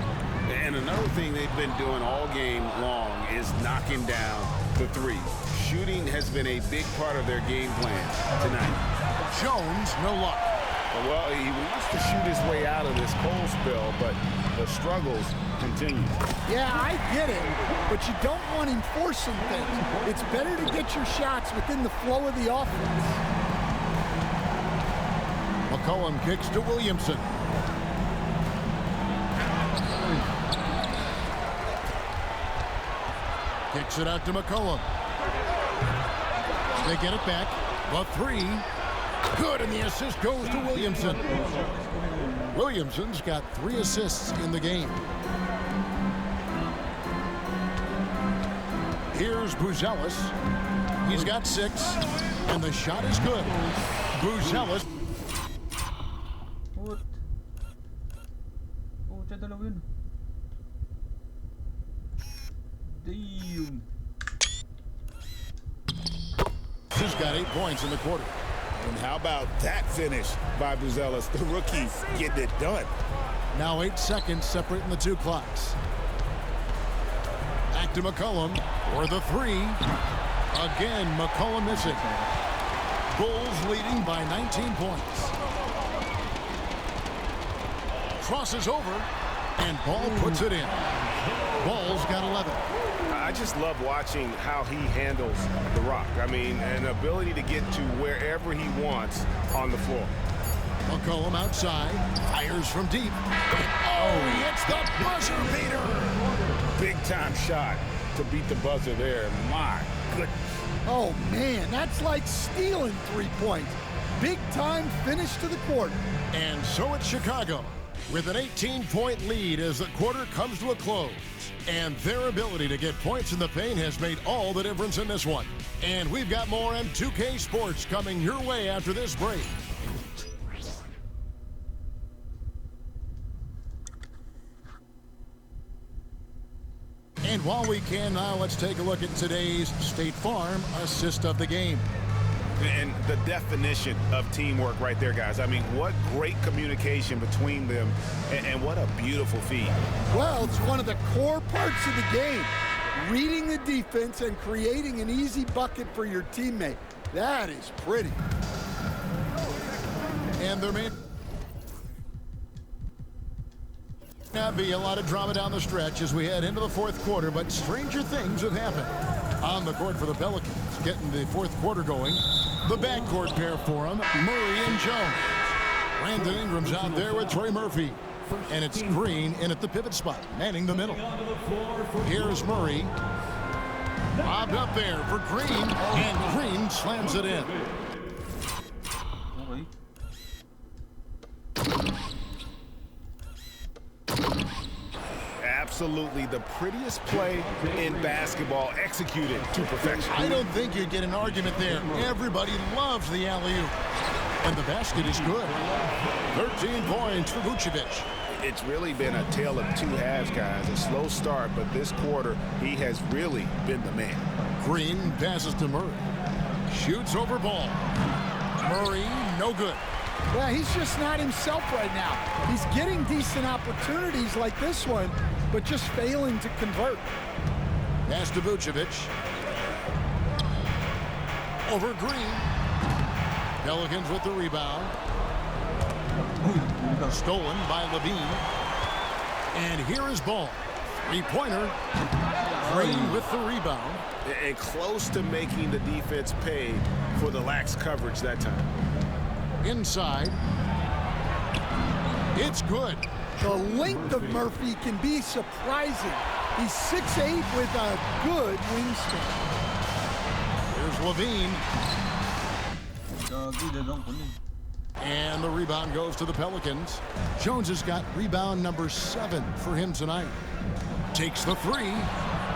And another thing they've been doing all game long is knocking down the three. Shooting has been a big part of their game plan tonight. Jones, no luck. Well, he wants to shoot his way out of this cold spell, but the struggles continue. Yeah, I get it, but you don't want him forcing things. It's better to get your shots within the flow of the offense. McCollum kicks to Williamson. Kicks it out to McCollum. They get it back. The three. Good, and the assist goes to Williamson. Williamson's got 3 assists in the game. Here's Buzelis. He's got 6, and the shot is good. Buzelis. What? Oh, siya dalawa yun. Damn. He's got 8 points in the quarter. And how about that finish by Buzelis, the rookie getting it done. Now 8 seconds separating the 2 clocks. Back to McCollum for the 3. Again, McCollum missing. Bulls leading by 19 points. Crosses over, and Ball puts it in. Ball's got 11. I just love watching how he handles the rock. I mean, an ability to get to wherever he wants on the floor. McCollum outside, fires from deep. Oh, he hits the buzzer beater. Big time shot to beat the buzzer there. My goodness. Oh, man, that's like stealing 3 points. Big time finish to the quarter. And so it's Chicago with an 18-point lead as the quarter comes to a close. And their ability to get points in the paint has made all the difference in this one. And we've got more M2K Sports coming your way after this break. And while we can now, let's take a look at today's State Farm assist of the game. And the definition of teamwork right there, guys. I mean, what great communication between them, and what a beautiful feed. Well, it's one of the core parts of the game. Reading the defense and creating an easy bucket for your teammate. That is pretty. And there may not be a lot of drama down the stretch as we head into the 4th quarter, but stranger things have happened. On the court for the Pelicans, getting the 4th quarter going. The backcourt pair for them, Murray and Jones. Brandon Ingram's out there with Trey Murphy. And it's Green in at the pivot spot, manning the middle. Here's Murray. Bobbed up there for Green, and Green slams it in. Absolutely the prettiest play in basketball, executed to perfection. I don't think you'd get an argument there. Everybody loves the alley-oop. And the basket is good. 13 points for Vucevic. It's really been a tale of 2 halves, guys. A slow start, but this quarter, he has really been the man. Green passes to Murray. Shoots over Ball. Murray, no good. Yeah, he's just not himself right now. He's getting decent opportunities like this one, but just failing to convert. Pass to Vucevic. Over Green. Pelicans with the rebound. Stolen by Levine. And here is Ball. 3-pointer. Green with the rebound. And close to making the defense pay for the lax coverage that time. Inside. It's good. The length of Murphy can be surprising. He's 6'8" with a good wingspan. Here's Levine. And the rebound goes to the Pelicans. Jones has got rebound number 7 for him tonight. Takes the 3.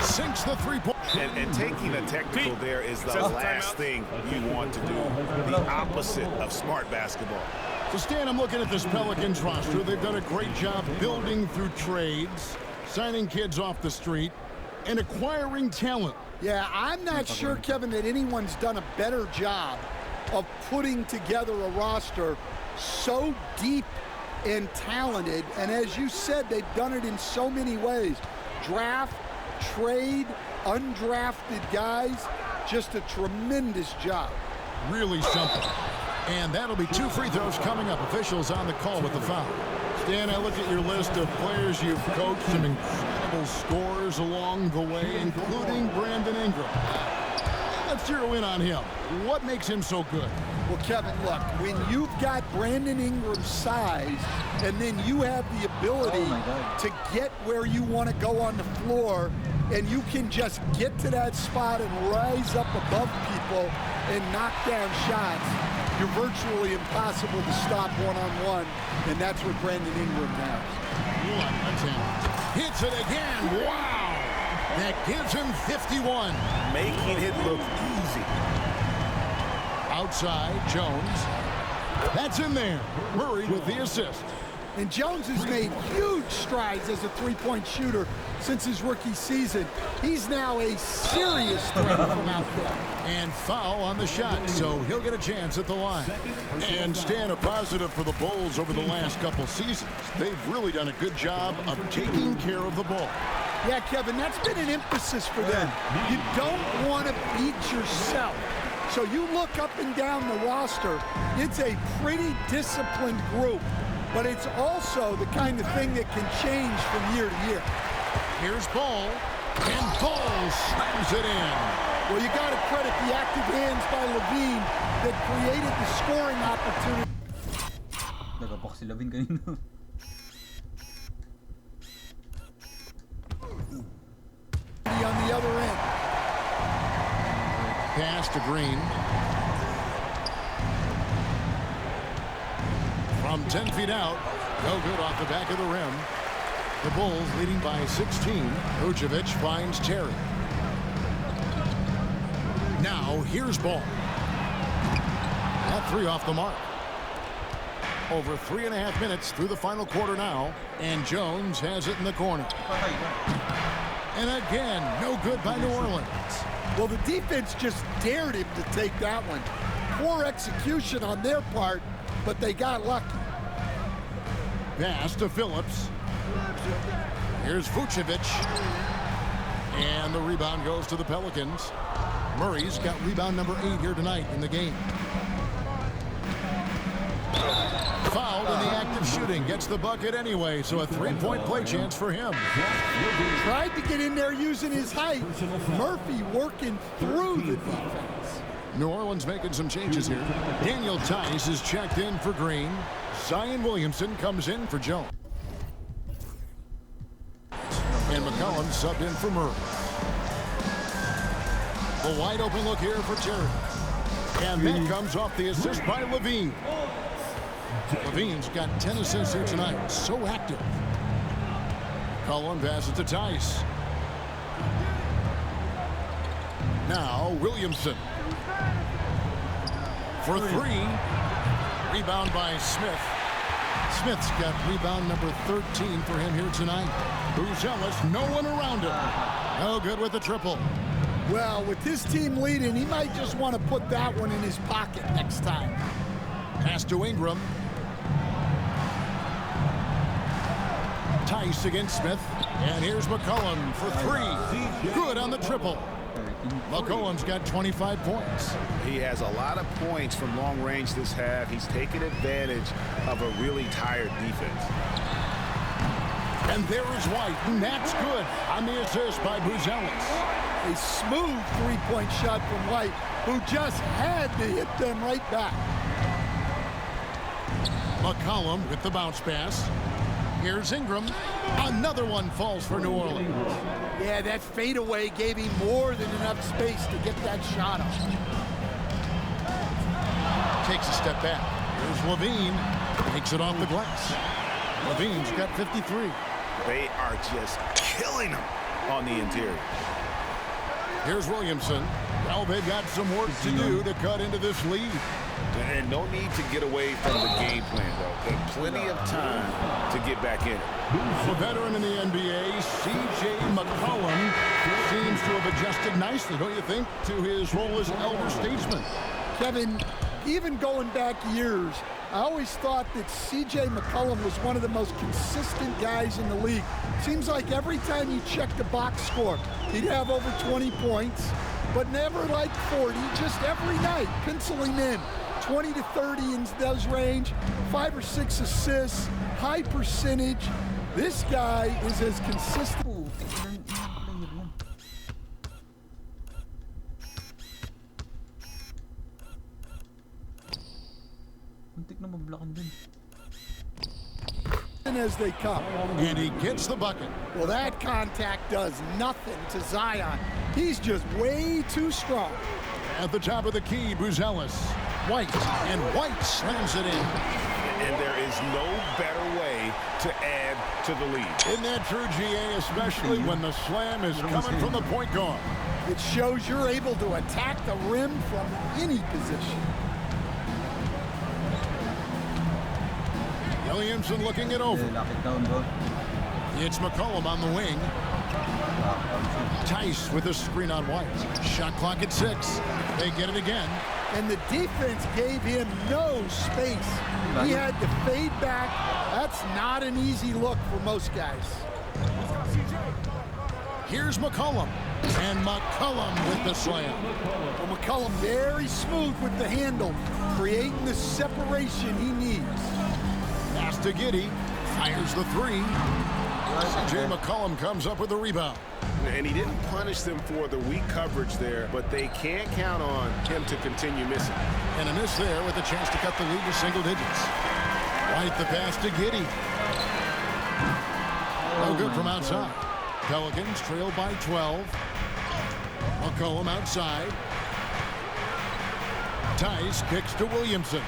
sinks the three-point. And taking a technical there is the last thing you want to do. The opposite of smart basketball. So, Stan, I'm looking at this Pelicans roster. They've done a great job building through trades, signing kids off the street, and acquiring talent. Yeah, I'm not sure, Kevin, that anyone's done a better job of putting together a roster so deep and talented. And as you said, they've done it in so many ways. Draft, trade, undrafted guys. Just a tremendous job. Really something. And that'll be 2 free throws coming up. Officials on the call with the foul. Stan, I look at your list of players you've coached, some incredible scores along the way, including Brandon Ingram. Let's zero in on him. What makes him so good? Well, Kevin, look, when you've got Brandon Ingram's size and then you have the ability to get where you want to go on the floor and you can just get to that spot and rise up above people and knock down shots, you're virtually impossible to stop one-on-one, and that's what Brandon Ingram has. Hits it again. Wow! That gives him 51. Making it look easy. Outside, Jones. That's in there. Murray with the assist. And Jones has made huge strides as a three-point shooter since his rookie season. He's now a serious threat from out there. And foul on the shot, so he'll get a chance at the line. And Stan, a positive for the Bulls over the last couple seasons. They've really done a good job of taking care of the ball. Yeah, Kevin, that's been an emphasis for them. You don't want to beat yourself. So you look up and down the roster, it's a pretty disciplined group. But it's also the kind of thing that can change from year to year. Here's Ball, and Ball slams it in. Well, you got to credit the active hands by Levine that created the scoring opportunity. Nagapak si Levine kanina. On the other end. Pass to Green. From 10 feet out, no good off the back of the rim. The Bulls leading by 16. Vucevic finds Terry. Now here's Ball. That three off the mark. Over 3.5 minutes through the final quarter now, and Jones has it in the corner. And again, no good by New Orleans. Well, the defense just dared him to take that one. Poor execution on their part, but they got lucky. Pass to Phillips. Here's Vucevic. And the rebound goes to the Pelicans. Murray's got rebound number 8 here tonight in the game. Fouled in the act of shooting. Gets the bucket anyway, so a three-point play chance for him. Tried to get in there using his height. Murphy working through the defense. New Orleans making some changes here. Daniel Tice is checked in for Green. Zion Williamson comes in for Jones. And McCollum subbed in for Murray. The wide open look here for Terry. And that comes off the assist by Levine. Levine's got 10 assists here tonight. So active. McCollum passes to Tice. Now Williamson. For three. Rebound by Smith. Smith's got rebound number 13 for him here tonight. Buzelis, no one around him. No good with the triple. Well, with his team leading, he might just want to put that one in his pocket next time. Pass to Ingram. Tice against Smith. And here's McCollum for three. Good on the triple. McCollum's got 25 points. He has a lot of points from long range this half. He's taken advantage of a really tired defense. And there is White, and that's good on the assist by Buzelis. A smooth three-point shot from White, who just had to hit them right back. McCollum with the bounce pass. Here's Ingram. Another one falls for New Orleans. Yeah, that fadeaway gave him more than enough space to get that shot off. Takes a step back. Here's Levine. Takes it off the glass. Levine's got 53. They are just killing him. on the interior. Here's Williamson. Well, they've got some work to do to cut into this lead. And no need to get away from the game plan, though. There's plenty of time to get back in it. The veteran in the NBA, C.J. McCollum, seems to have adjusted nicely, don't you think, to his role as elder statesman. Kevin, even going back years, I always thought that C.J. McCollum was one of the most consistent guys in the league. Seems like every time you check the box score, he'd have over 20 points, but never like 40, just every night, pencil him in. 20 to 30 in those range, 5 or 6 assists, high percentage. This guy is as consistent. As they come. And he gets the bucket. Well, that contact does nothing to Zion. He's just way too strong. At the top of the key, Buzelis. White, and White slams it in. And there is no better way to add to the lead. Isn't that true, GA, especially when the slam is coming from the point guard? It shows you're able to attack the rim from any position. Williamson looking it over. It's McCollum on the wing. Tice with a screen on White. Shot clock at 6. They get it again. And the defense gave him no space. He had to fade back. That's not an easy look for most guys. Here's McCollum. And McCollum with the slam. Well, McCollum very smooth with the handle, creating the separation he needs. Pass to Giddey. Fires the 3. C.J. McCollum comes up with the rebound. And he didn't punish them for the weak coverage there, but they can't count on him to continue missing. And a miss there with a chance to cut the lead to single digits. White the pass to Giddey. No good from outside. Pelicans trail by 12. McCollum outside. Tice kicks to Williamson.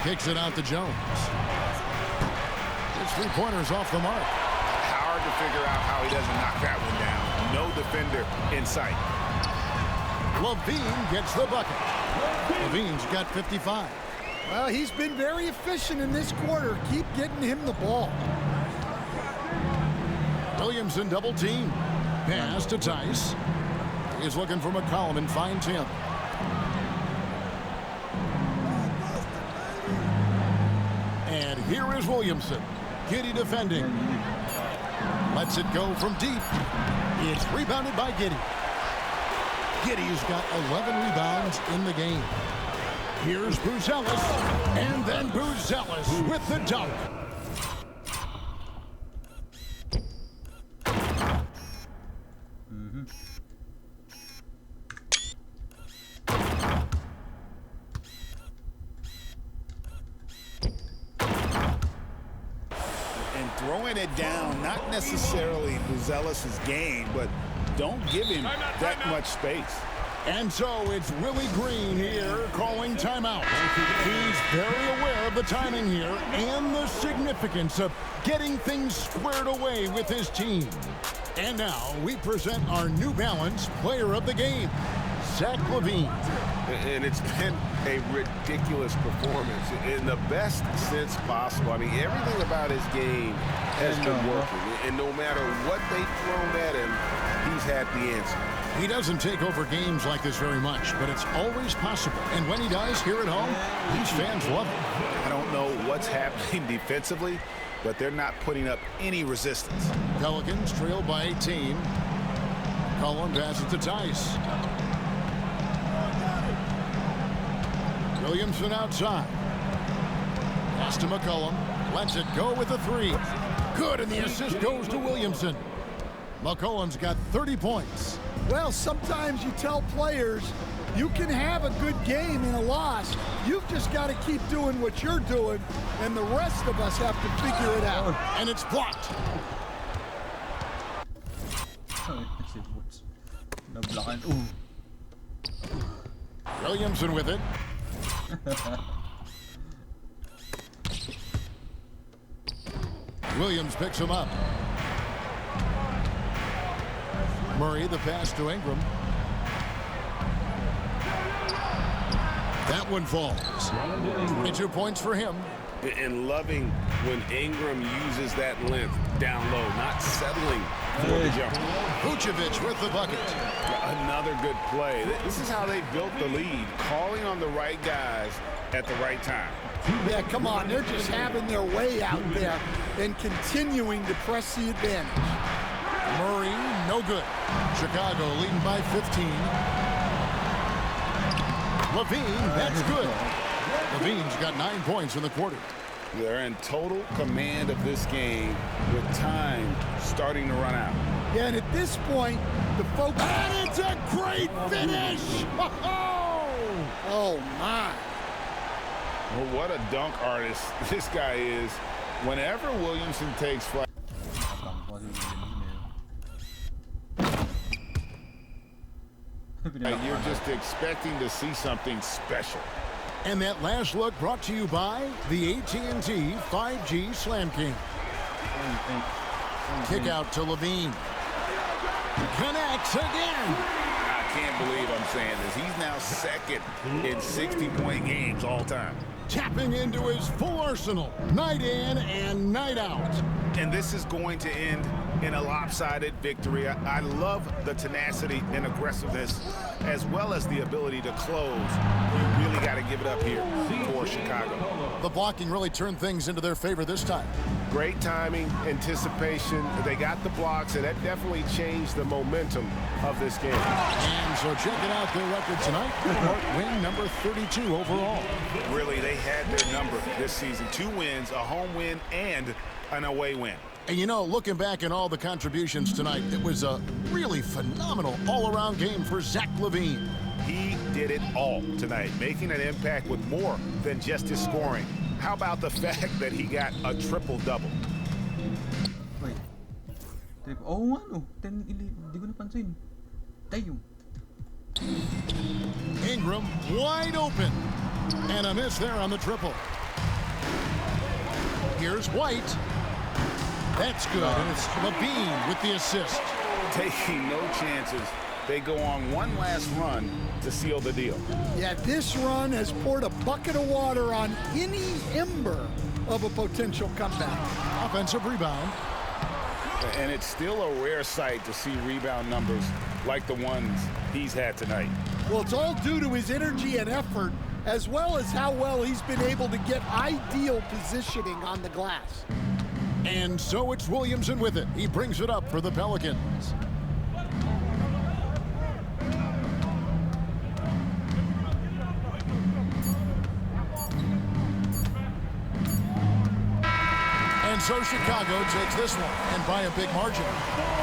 Kicks it out to Jones. His three-pointer's off the mark. Hard to figure out how he doesn't knock that one down. No defender in sight. Levine gets the bucket. Levine's got 55. Well, he's been very efficient in this quarter. Keep getting him the ball. Williamson double team. Pass to Tice. He's looking for McCollum and finds him. And here is Williamson. Giddey defending. Lets it go from deep. It's rebounded by Giddey. Giddey's got 11 rebounds in the game. Here's Buzelis. And then Buzelis with the dunk. Throwing it down, not necessarily Buzelis' game, but don't give him that much space. And so it's Willie Green here calling timeout. He's very aware of the timing here and the significance of getting things squared away with his team. And now we present our New Balance player of the game, Zach LaVine. And it's been a ridiculous performance in the best sense possible. I mean, everything about his game has been working. And no matter what they've thrown at him, he's had the answer. He doesn't take over games like this very much, but it's always possible. And when he does here at home, these fans love it. I don't know what's happening defensively, but they're not putting up any resistance. Pelicans trail by 18. Cullen passes to Tice. Williamson outside. Pass to McCollum. Lets it go with a 3. Good, and the assist goes to Williamson. McCollum's got 30 points. Well, sometimes you tell players you can have a good game in a loss. You've just got to keep doing what you're doing, and the rest of us have to figure it out. And it's blocked. Williamson with it. Williams picks him up. Murray, the pass to Ingram. That one falls. 22 points for him. And loving when Ingram uses that length down low, not settling for the jumper. Vucevic with the bucket. Another good play. This is how they built the lead, calling on the right guys at the right time. Yeah, come on. They're just having their way out there and continuing to press the advantage. Murray, no good. Chicago leading by 15. Levine, that's good. Levine's got 9 points in the quarter. They're in total command of this game with time starting to run out. Yeah, and at this point, the focus... And it's a great finish! Oh, my. Well, what a dunk artist this guy is. Whenever Williamson takes flight. You're just expecting to see something special. And that last look brought to you by the AT&T 5G Slam King. Kick out to Levine. Connects again. I can't believe I'm saying this. He's now second in 60-point games all time. Tapping into his full arsenal, night in and night out. And this is going to end in a lopsided victory. I love the tenacity and aggressiveness, as well as the ability to close. You really got to give it up here for Chicago. The blocking really turned things into their favor this time. Great timing, anticipation. They got the blocks, and that definitely changed the momentum of this game. And so checking out their record tonight, win number 32 overall. Really, they had their number this season. 2 wins, a home win, and an away win. And you know, looking back at all the contributions tonight, it was a really phenomenal all-around game for Zach LaVine. He did it all tonight, making an impact with more than just his scoring. How about the fact that he got a triple-double? Wait. Oh, ano? 10, 11. Di ko napansin. Tayo. Ingram wide open. And a miss there on the triple. Here's White. That's good. And it's Levine with the assist. Taking no chances. They go on one last run to seal the deal. Yeah, this run has poured a bucket of water on any ember of a potential comeback. Offensive rebound. And it's still a rare sight to see rebound numbers like the ones he's had tonight. Well, it's all due to his energy and effort, as well as how well he's been able to get ideal positioning on the glass. And so it's Williamson with it. He brings it up for the Pelicans. And so Chicago takes this one, and by a big margin.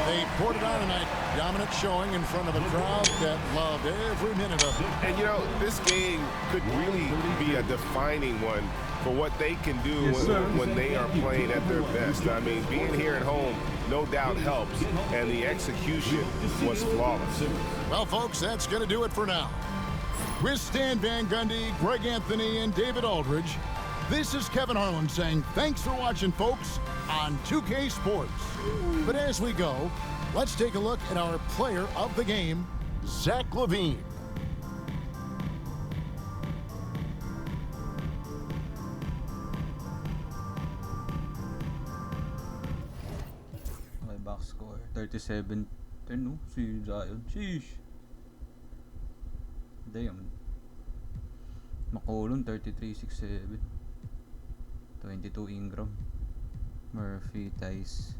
They poured it on tonight. Dominant showing in front of a crowd that loved every minute of it. And you know, this game could really be a defining one for what they can do when they are playing at their best. I mean, being here at home no doubt helps, and the execution was flawless. Well, folks, that's going to do it for now. With Stan Van Gundy, Greg Anthony, and David Aldridge, this is Kevin Harlan saying thanks for watching, folks, on 2K Sports. But as we go, let's take a look at our player of the game, Zach LaVine. Okay, box score. 37. 10, no? Si Zion. Sheesh. Damn. McCollum, 33-6-7. 22 Ingram. Murphy, Tice.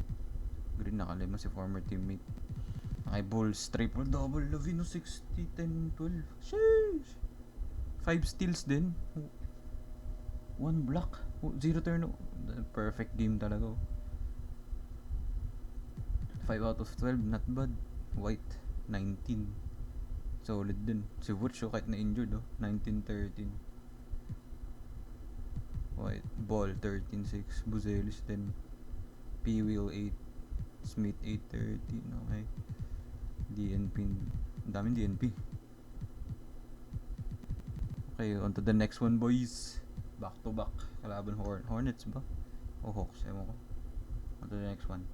Green, nakalima si former teammate. Okay, Bulls, triple-double. Lavino, 60, 10, 12. Sheesh! 5 steals din. 1 block. 0 turn. Perfect game talaga. 5 out of 12, not bad. White, 19. Solid din. Si Vooch, kahit na-injured, 19-13. White, Ball, 13-6. Buzelis, 10. P-Wheel, 8. Smith, 8-13. Okay. DNP. Ang daming DNP. Okay, on to the next one, boys. Back to back. Kalaban Hornets ba? O Hawks, ewan ko. On to the next one.